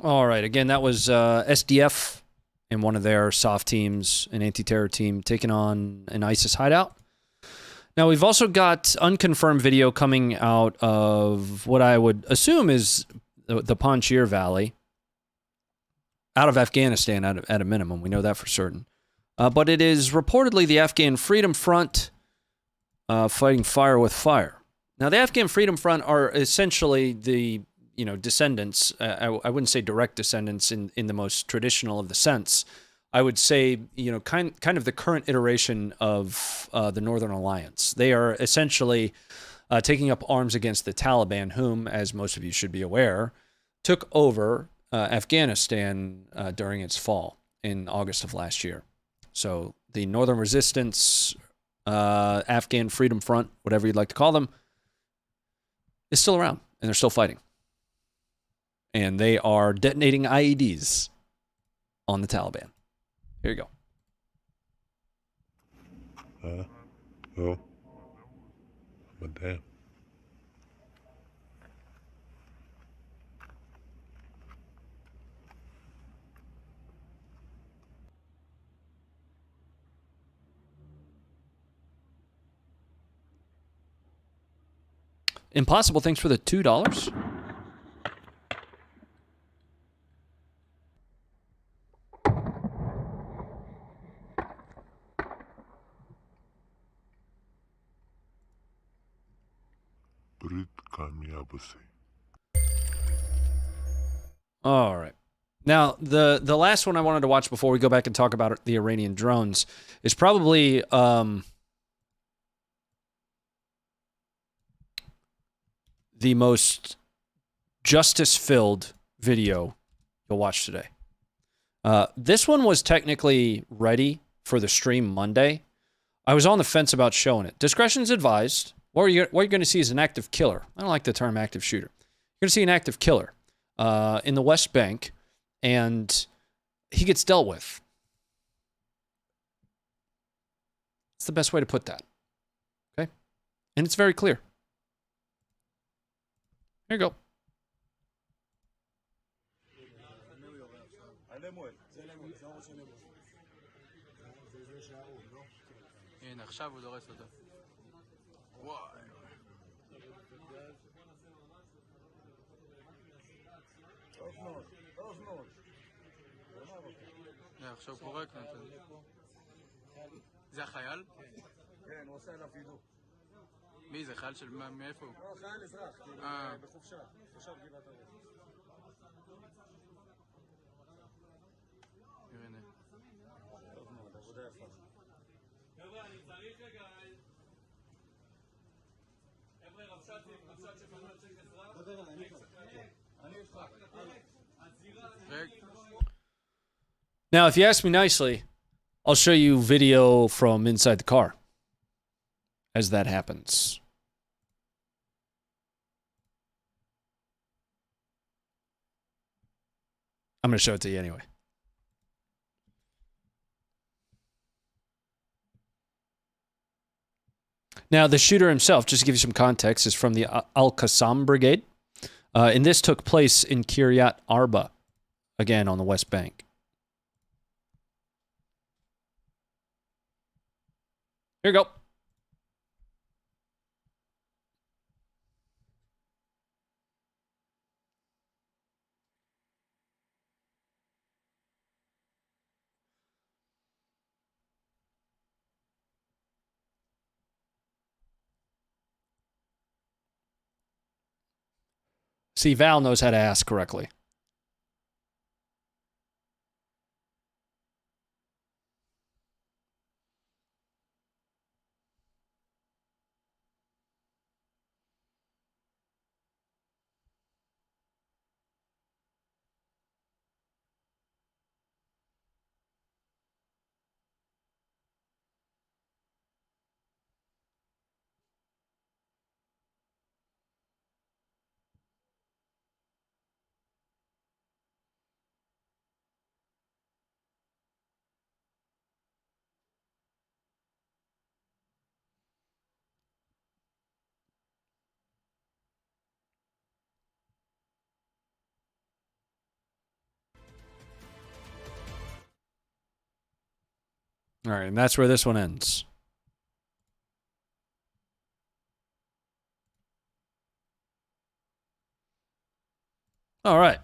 All right. Again, that was SDF in one of their soft teams, an anti-terror team, taking on an ISIS hideout. Now, we've also got unconfirmed video coming out of what I would assume is the Panjshir Valley, out of Afghanistan at a minimum. We know that for certain. But it is reportedly the Afghan Freedom Front fighting fire with fire. Now, the Afghan Freedom Front are essentially the descendants. I wouldn't say direct descendants in the most traditional of the sense. I would say, kind of the current iteration of the Northern Alliance. They are essentially taking up arms against the Taliban, whom, as most of you should be aware, took over Afghanistan during its fall in August of last year. So the Northern Resistance, Afghan Freedom Front, whatever you'd like to call them, is still around, and they're still fighting. And they are detonating IEDs on the Taliban. Here you go. Oh. But damn. Impossible, thanks for the $2. برید کامیاب بسی. All right. Now, the last one I wanted to watch before we go back and talk about the Iranian drones is probably the most justice-filled video you'll watch today. This one was technically ready for the stream Monday. I was on the fence about showing it. Discretion's advised. What you're going to see is an active killer. I don't like the term active shooter. You're going to see an active killer in the West Bank, and he gets dealt with. It's the best way to put that. Okay? And it's very clear. Here you go. עכשיו פורק נתן. זה החייל? כן, הוא עושה אליו וידוא. מי זה? חייל של מאיפה הוא? לא, חייל אזרח, בחופשה. תושב גבעת הראש. הנה. טוב מאוד, עבודה יפה. חבר'ה, אני צריך רגע... חבר'ה, רבש"צ שפנו לצ'ק אזרח. דבר אליי, אני איתך. Now, if you ask me nicely, I'll show you video from inside the car as that happens. I'm going to show it to you anyway. Now, the shooter himself, just to give you some context, is from the Al-Qassam Brigade. And this took place in Kiryat Arba, again on the West Bank. Here you go. See, Val knows how to ask correctly. All right, and that's where this one ends. All right.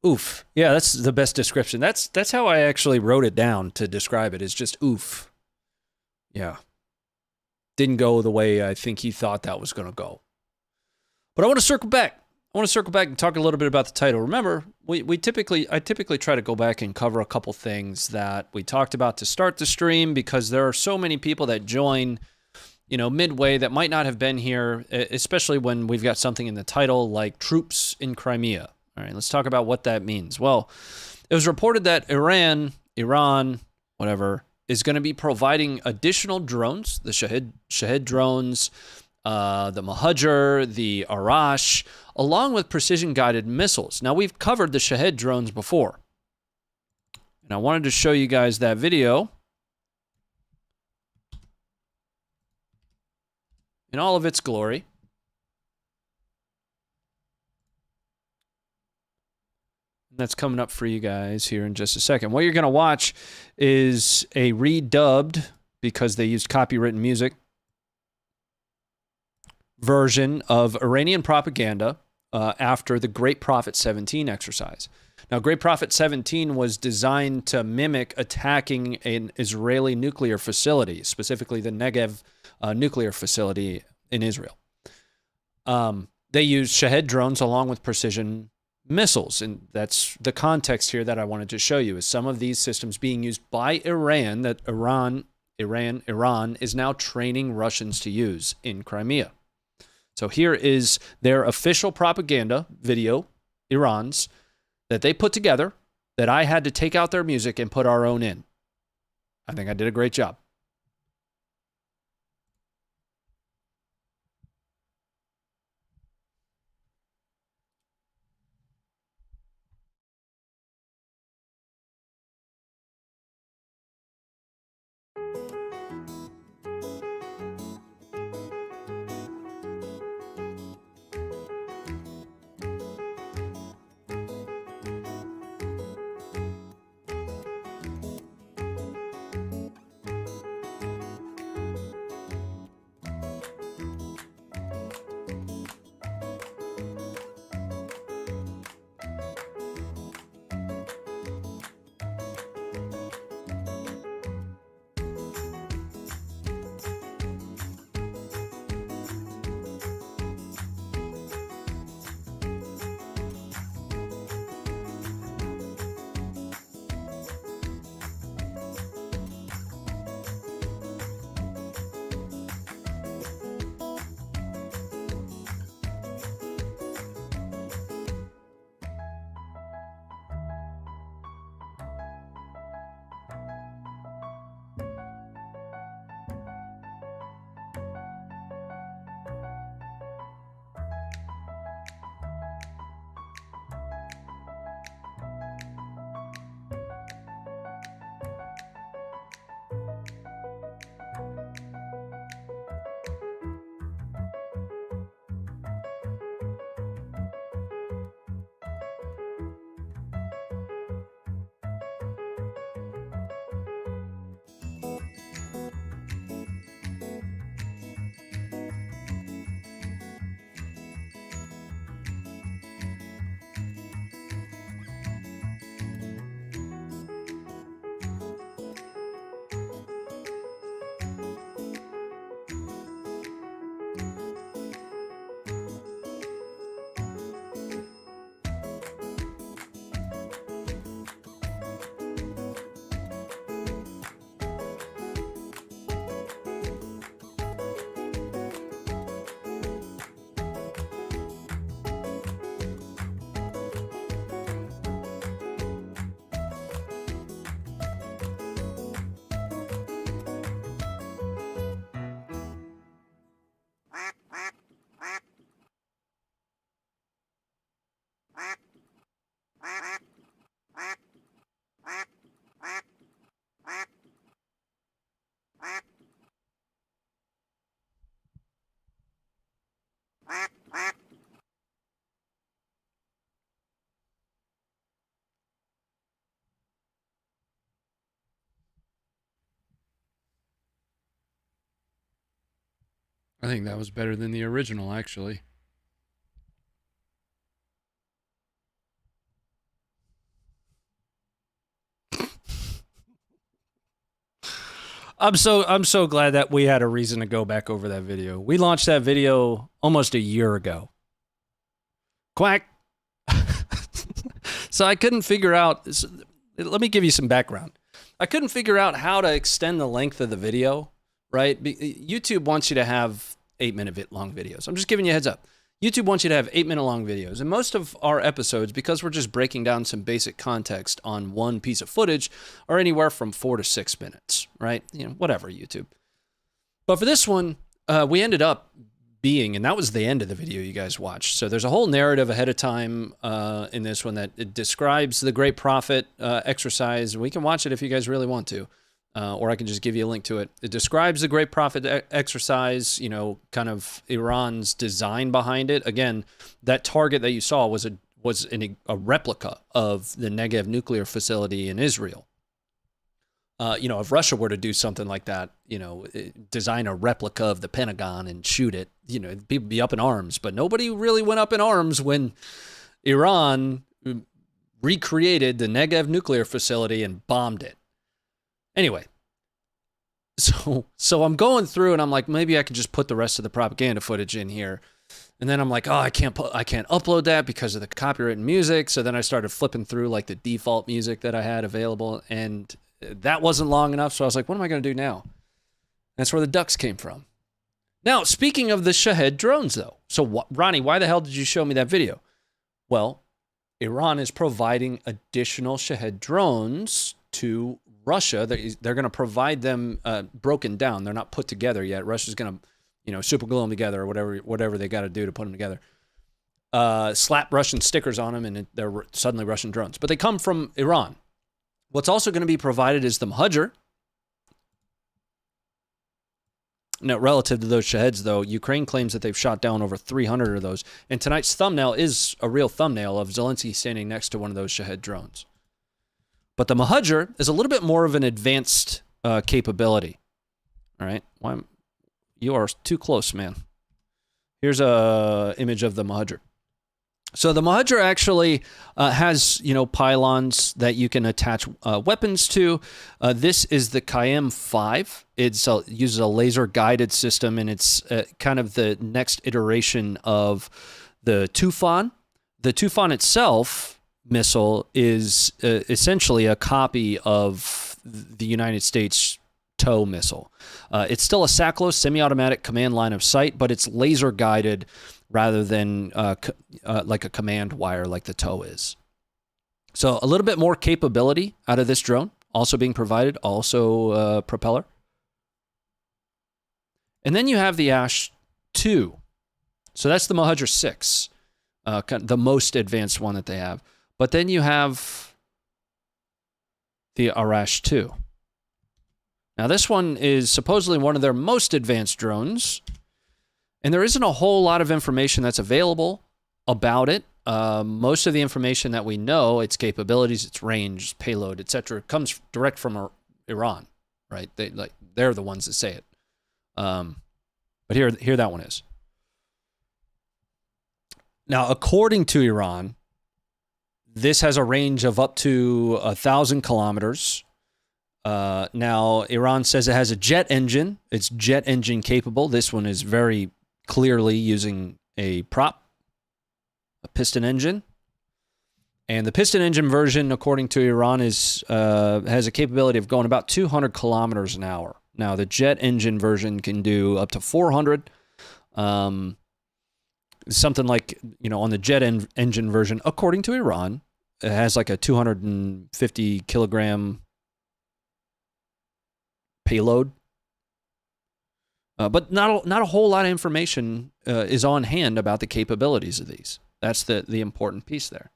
Oof. Yeah, that's the best description. That's how I actually wrote it down to describe it. It's just oof. Yeah. Didn't go the way I think he thought that was going to go. But I want to circle back. I want to circle back and talk a little bit about the title. Remember, I typically try to go back and cover a couple things that we talked about to start the stream, because there are so many people that join, midway that might not have been here, especially when we've got something in the title like troops in Crimea. All right, let's talk about what that means. Well, it was reported that Iran, whatever, is going to be providing additional drones, the Shahed drones, the Mohajer, the Arash, along with precision-guided missiles. Now, we've covered the Shahed drones before, and I wanted to show you guys that video in all of its glory. And that's coming up for you guys here in just a second. What you're going to watch is a redubbed, because they used copywritten music, version of Iranian propaganda after the Great Prophet 17 exercise. Now, Great Prophet 17 was designed to mimic attacking an Israeli nuclear facility, specifically the Negev nuclear facility in Israel. They use Shahed drones along with precision missiles. And that's the context here that I wanted to show you, is some of these systems being used by Iran that Iran is now training Russians to use in Crimea. So here is their official propaganda video, Iran's, that they put together, that I had to take out their music and put our own in. I think I did a great job. I think that was better than the original, actually. I'm so glad that we had a reason to go back over that video. We launched that video almost a year ago. Quack. So I couldn't figure out. Let me give you some background. I couldn't figure out how to extend the length of the video, right? YouTube wants you to have 8-minute long videos. I'm just giving you a heads up. YouTube wants you to have 8-minute long videos. And most of our episodes, because we're just breaking down some basic context on one piece of footage, are anywhere from 4 to 6 minutes, right? You know, whatever, YouTube. But for this one, we ended up being, and that was the end of the video you guys watched. So there's a whole narrative ahead of time in this one that it describes the Great Prophet exercise. We can watch it if you guys really want to. Or I can just give you a link to it. It describes the Great Prophet exercise, you know, kind of Iran's design behind it. Again, that target that you saw was a replica of the Negev nuclear facility in Israel. You know, if Russia were to do something like that, you know, design a replica of the Pentagon and shoot it, you know, people would be up in arms. But nobody really went up in arms when Iran recreated the Negev nuclear facility and bombed it. Anyway, so I'm going through and I'm like, maybe I could just put the rest of the propaganda footage in here. And then I'm like, oh, I can't upload that because of the copyright music. So then I started flipping through like the default music that I had available, and that wasn't long enough. So I was like, what am I going to do now? That's where the ducks came from. Now, speaking of the Shahed drones, though, so Ronnie, why the hell did you show me that video? Well, Iran is providing additional Shahed drones to Russia. They're going to provide them broken down. They're not put together yet. Russia's going to, super glue them together or whatever they got to do to put them together. Slap Russian stickers on them, and they're suddenly Russian drones. But they come from Iran. What's also going to be provided is the Mohajer. Now, relative to those Shaheds, though, Ukraine claims that they've shot down over 300 of those. And tonight's thumbnail is a real thumbnail of Zelensky standing next to one of those Shahed drones. But the Mohajer is a little bit more of an advanced capability. All right? You are too close, man. Here's a image of the Mohajer. So the Mohajer actually has, pylons that you can attach weapons to. This is the Qaem 5. It uses a laser-guided system, and it's kind of the next iteration of the Toophan. The Toophan itself missile is essentially a copy of the United States TOW missile. It's still a SACLOS, semi-automatic command line of sight, but it's laser-guided rather than like a command wire like the TOW is. So a little bit more capability out of this drone, also being provided, also propeller. And then you have the Arash-2. So that's the Mohajer-6, the most advanced one that they have. But then you have the Arash-2. Now this one is supposedly one of their most advanced drones. And there isn't a whole lot of information that's available about it. Most of the information that we know, its capabilities, its range, its payload, etc., comes direct from Iran, right? They're the ones that say it. But here that one is. Now, according to Iran, this has a range of up to 1,000 kilometers. Now, Iran says it has a jet engine. It's jet engine capable. This one is very clearly using a piston engine. And the piston engine version, according to Iran, has a capability of going about 200 kilometers an hour. Now, the jet engine version can do up to 400. Something like, on the jet engine version, according to Iran, it has like a 250 kilogram payload. But not a whole lot of information is on hand about the capabilities of these. That's the important piece there.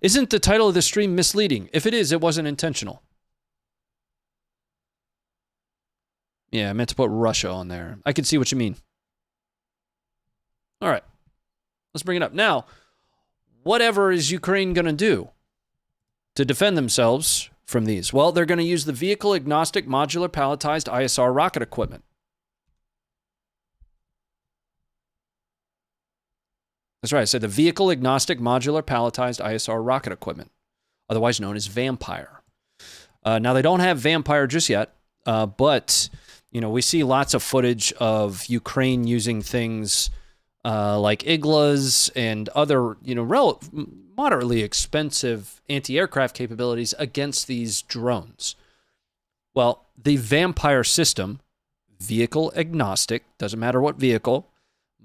Isn't the title of the stream misleading? If it is, it wasn't intentional. Yeah, I meant to put Russia on there. I can see what you mean. All right. Let's bring it up. Now, whatever is Ukraine going to do to defend themselves from these? Well, they're going to use the vehicle-agnostic modular palletized ISR rocket equipment. That's right. I said the vehicle-agnostic modular palletized ISR rocket equipment, otherwise known as Vampire. Now, they don't have Vampire just yet, but, we see lots of footage of Ukraine using things like Iglas and other, moderately expensive anti-aircraft capabilities against these drones. Well, the Vampire system, vehicle agnostic, doesn't matter what vehicle,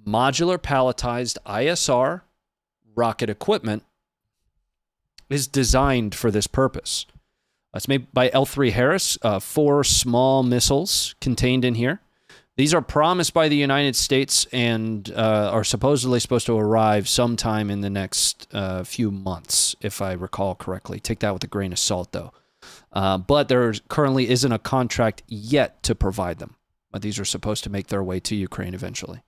modular palletized ISR rocket equipment, is designed for this purpose. It's made by L3 Harris, 4 small missiles contained in here. These are promised by the United States and are supposedly supposed to arrive sometime in the next few months, if I recall correctly. Take that with a grain of salt, though. But there currently isn't a contract yet to provide them. But these are supposed to make their way to Ukraine eventually.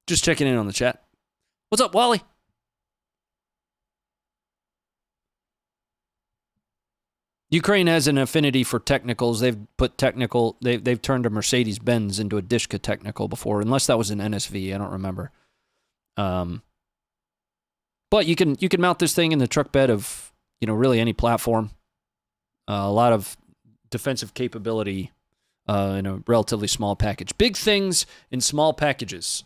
Just checking in on the chat. What's up, Wally? Ukraine has an affinity for technicals. They've put technical. They've turned a Mercedes-Benz into a Dishka technical before, unless that was an NSV. I don't remember. But you can mount this thing in the truck bed of really any platform. A lot of defensive capability in a relatively small package. Big things in small packages.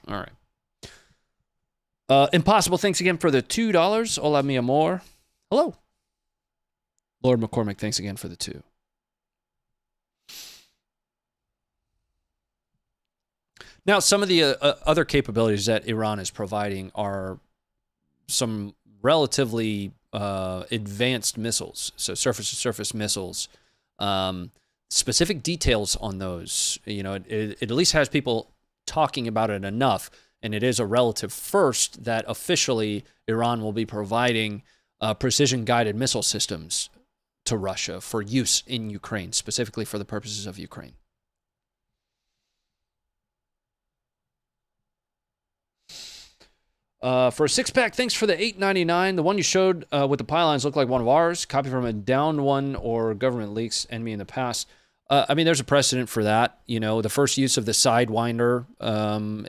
All right. Impossible, thanks again for the $2. Hola, mi amor. Hello. Lord McCormick, thanks again for the 2. Now, some of the other capabilities that Iran is providing are some relatively advanced missiles, so surface-to-surface missiles. Specific details on those, it at least has people talking about it enough. And it is a relative first that officially Iran will be providing precision-guided missile systems to Russia for use in Ukraine, specifically for the purposes of Ukraine. For a six-pack, thanks for the $8.99. The one you showed with the pylons looked like one of ours. Copy from a downed one or government leaks, enemy in the past. There's a precedent for that. The first use of the Sidewinder,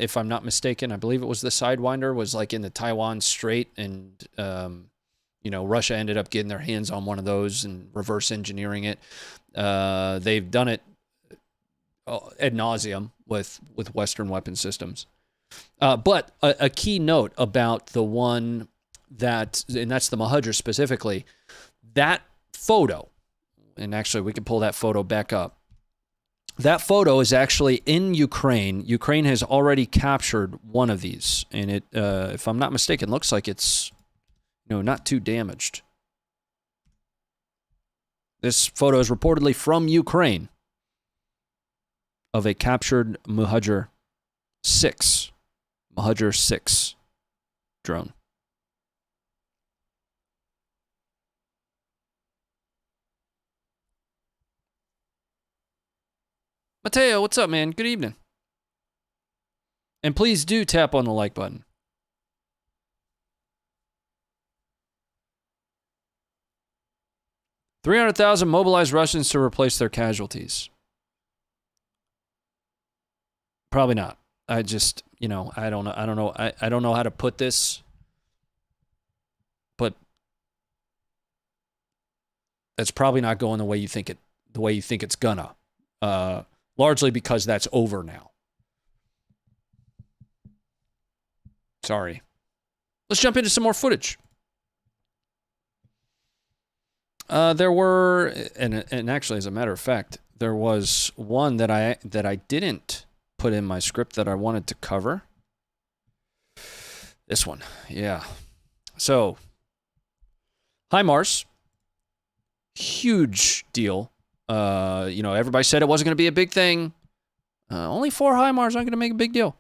if I'm not mistaken, I believe it was the Sidewinder, was like in the Taiwan Strait, and Russia ended up getting their hands on one of those and reverse engineering it. They've done it ad nauseum with Western weapon systems. But a key note about the one and that's the Mohajer specifically, that photo. And actually, we can pull that photo back up. That photo is actually in Ukraine. Ukraine has already captured one of these. And it, if I'm not mistaken, looks like it's not too damaged. This photo is reportedly from Ukraine of a captured Mohajer-6 drone. Mateo, what's up, man? Good evening. And please do tap on the like button. $300,000 mobilized Russians to replace their casualties. Probably not. I just, I don't know. I don't know how to put this, but that's probably not going the way you think it's gonna. Largely because that's over now. Sorry. Let's jump into some more footage. There were, and actually, as a matter of fact, there was one that I didn't put in my script that I wanted to cover. This one, yeah. So, HIMARS, huge deal. Everybody said it wasn't going to be a big thing. Only 4 HIMARS aren't going to make a big deal.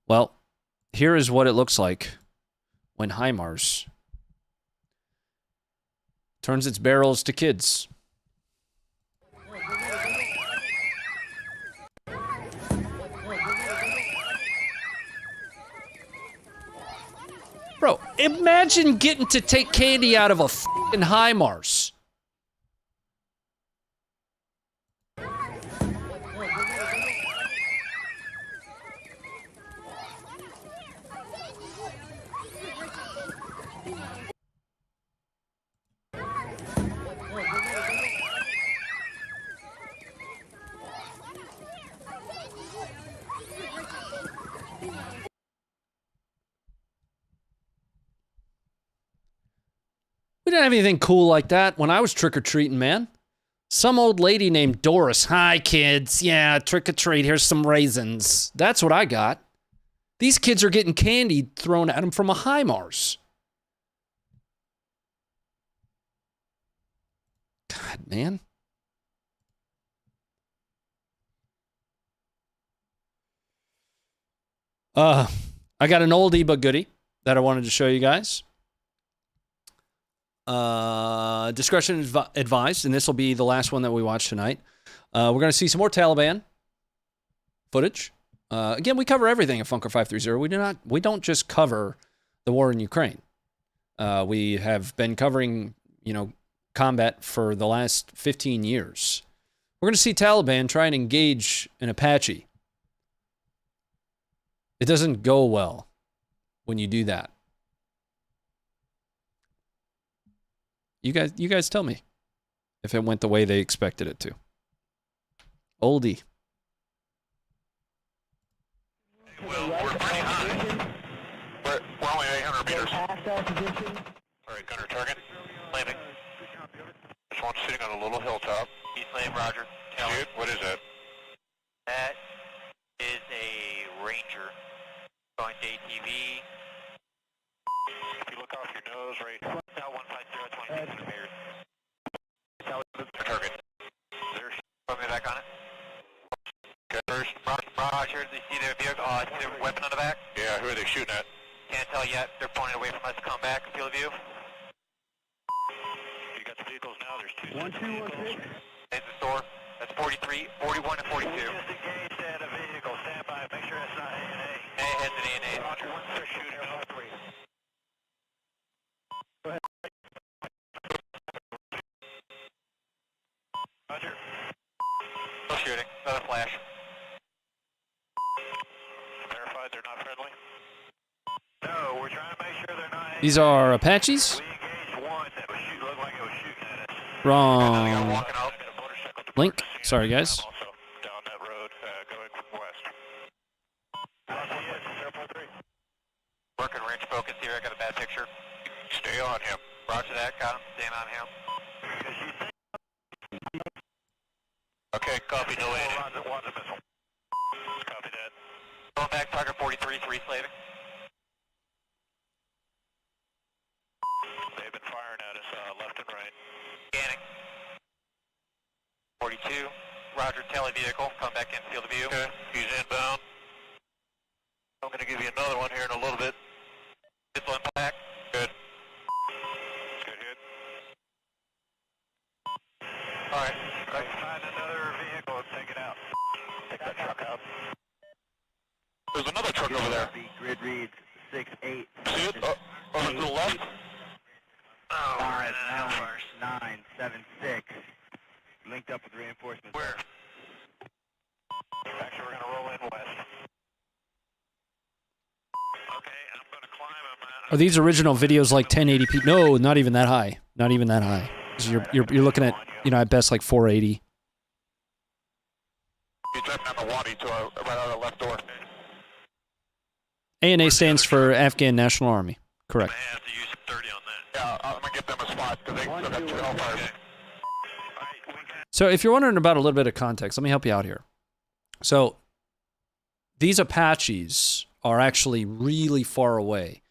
Well, here is what it looks like when HIMARS turns its barrels to kids. Bro, imagine getting to take candy out of a f***ing HIMARS. We didn't have anything cool like that when I was trick-or-treating, man. Some old lady named Doris. Hi, kids. Yeah, trick-or-treat. Here's some raisins. That's what I got. These kids are getting candy thrown at them from a HIMARS. God, man. I got an oldie but goodie that I wanted to show you guys. Discretion advised, and this will be the last one that we watch tonight. We're going to see some more Taliban footage. Again, we cover everything at Funker 530. We don't just cover the war in Ukraine. We have been covering, combat for the last 15 years. We're going to see Taliban try and engage an Apache. It doesn't go well when you do that. You guys tell me if it went the way they expected it to. Oldie. Well, we're pretty high. We're only 800 meters. All right, gunner target. Landing. This one's sitting on a little hilltop. East lane, roger. Shoot, what is that? That is a Ranger. Going to ATV. If you look off your nose, right now, 150, 2600 meters. Target. There's. Put me back on it. Roger, they see their vehicle, see their weapon on the back? Yeah, who are they shooting at? Can't tell yet. They're pointing away from us. Come back, field of view. You got the vehicles now. There's two sets of vehicles. There's the store. That's 43, 41, and 42. Just engaged at a vehicle. Stand by. Make sure it's not A&A. Heads at A&A. Roger. They're shooting at all three. Go ahead. Roger. Still shooting. Another flash. Verified they're not friendly? No, we're trying to make sure they're not. These are Apaches? We engaged one that was shooting, looked like it was shooting at us. Wrong. Link. Sorry, guys. Also down that road, going west. Working range focus here. I got a bad picture. Stay on him. Roger that. Got him. Staying on him. Okay, copy. No landing. One's a missile. Copy that. Going back, target 43, 3 slaving. They've been firing at us left and right. Scanning. 42. Roger, tele vehicle. Come back in, field of view. Okay, he's inbound. I'm going to give you another one here in a little bit. Missile impact. Good. Good hit. All right. Find another vehicle and take it out. Take that truck out. There's another truck over there. Grid reads 6-8. See it? Over to the left? Oh, we're in an out first. 976. Linked up with reinforcements. Where? Actually, we're going to roll in west. Okay, I'm going to climb him. Are these original videos like 1080p? No, not even that high. Not even that high. So you're looking at, at best like 480. He's driving down the wadi to our, right out of the left door. ANA stands for Afghan National Army. Correct. I have to use 30 on that. Yeah, I'm going to get them a spot because they still got 2 hellfires. Okay. So if you're wondering about a little bit of context, let me help you out here. So these Apaches are actually really far away.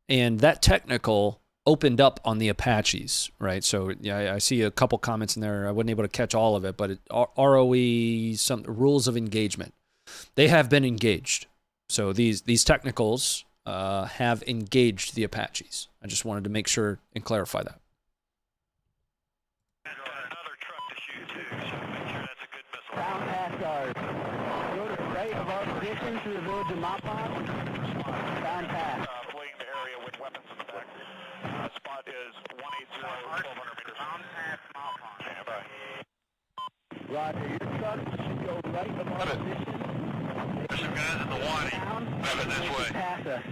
And that technical opened up on the Apaches, right? So yeah, I see a couple comments in there. I wasn't able to catch all of it, but ROE, some rules of engagement. They have been engaged. So these technicals have engaged the Apaches. I just wanted to make sure and clarify that. Another truck to shoot too, so make sure that's a good missile. Down past our go to the right of our position to the village of Mapan. Down past. Fleeing the area with weapons in the back. Spot is 180, 1200 meters. Down past Mapan. Stand by. Roger, your truck should go right of our position. There's some guys in the wadi. Moving this way. Past us.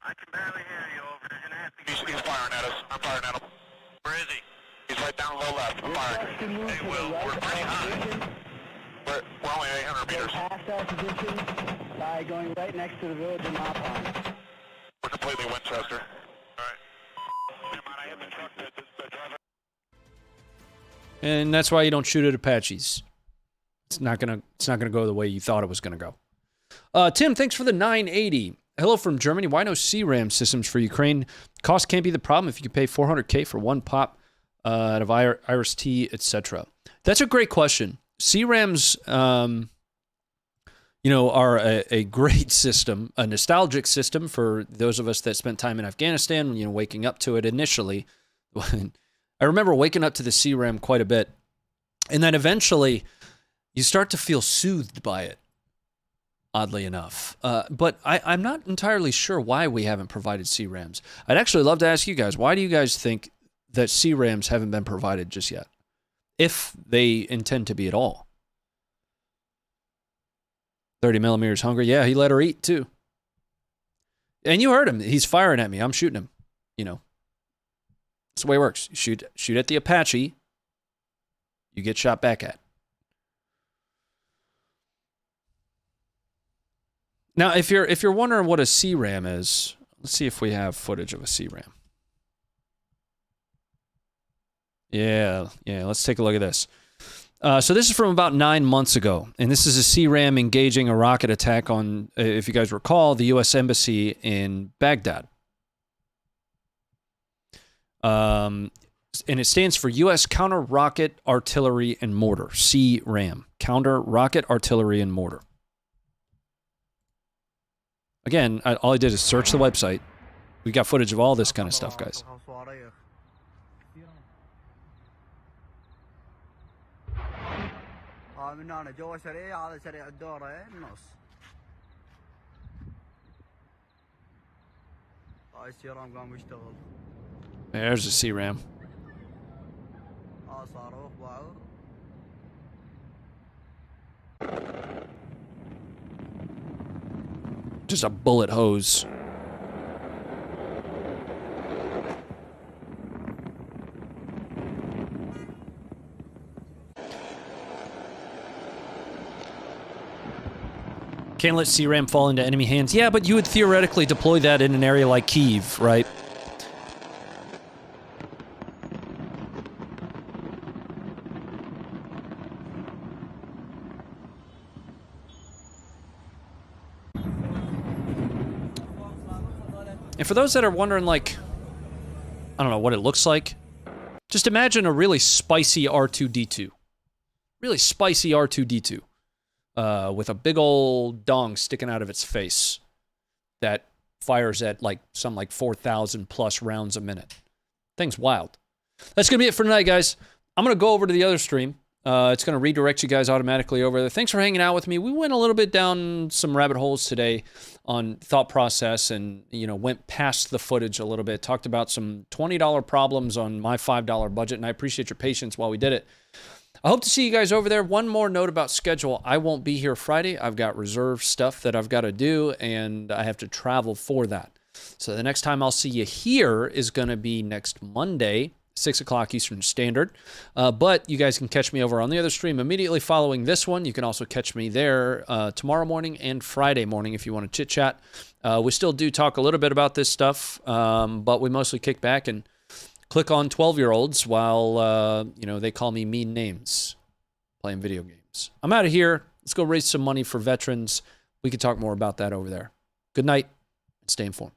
I can barely hear you over. You're gonna have to get he's firing at us. I'm firing at him. Where is he? He's right down low left. I'm firing. Hey, Will, we're pretty high. We're only 800 meters. Past our position by going right next to the village of Mapan. We're completely Winchester. Alright. Never mind, I hit the truck. The driver. And that's why you don't shoot at Apaches. It's not gonna go the way you thought it was gonna go. Tim, thanks for the 980. Hello from Germany. Why no CRAM systems for Ukraine? Cost can't be the problem if you can pay $400K for one pop out of Iris-T, etc. That's a great question. CRAMs, are a great system, a nostalgic system for those of us that spent time in Afghanistan. Waking up to it initially. I remember waking up to the CRAM quite a bit, and then eventually, You start to feel soothed by it, oddly enough. But I'm not entirely sure why we haven't provided CRAMs. I'd actually love to ask you guys, why do you guys think that CRAMs haven't been provided just yet? If they intend to be at all. 30 millimeters hungry. Yeah, he let her eat too. And you heard him. He's firing at me. I'm shooting him. You know. That's the way it works. You shoot at the Apache, you get shot back at. Now, if you're wondering what a CRAM is, let's see if we have footage of a CRAM. Yeah, let's take a look at this. So this is from about 9 months ago, and this is a CRAM engaging a rocket attack on, if you guys recall, the U.S. Embassy in Baghdad. And it stands for U.S. Counter Rocket Artillery and Mortar, CRAM, Counter Rocket Artillery and Mortar. Again, all I did is search the website. We got footage of all this kind of stuff, guys. There's a CRAM. Just a bullet hose. Can't let CRAM fall into enemy hands. Yeah, but you would theoretically deploy that in an area like Kyiv, right? And for those that are wondering, like, I don't know what it looks like, just imagine a really spicy R2-D2. Really spicy R2-D2. With a big old dong sticking out of its face that fires at like 4,000 plus rounds a minute. Thing's wild. That's going to be it for tonight, guys. I'm going to go over to the other stream. It's going to redirect you guys automatically over there. Thanks for hanging out with me. We went a little bit down some rabbit holes today on thought process and, you know, went past the footage a little bit. Talked about some $20 problems on my $5 budget, and I appreciate your patience while we did it. I hope to see you guys over there. One more note about schedule. I won't be here Friday. I've got reserve stuff that I've got to do, and I have to travel for that. So the next time I'll see you here is going to be next Monday, 6 o'clock Eastern Standard. But you guys can catch me over on the other stream immediately following this one. You can also catch me there tomorrow morning and Friday morning if you want to chit-chat. We still do talk a little bit about this stuff, but we mostly kick back and click on 12-year-olds while, you know, they call me mean names playing video games. I'm out of here. Let's go raise some money for veterans. We can talk more about that over there. Good night and stay informed.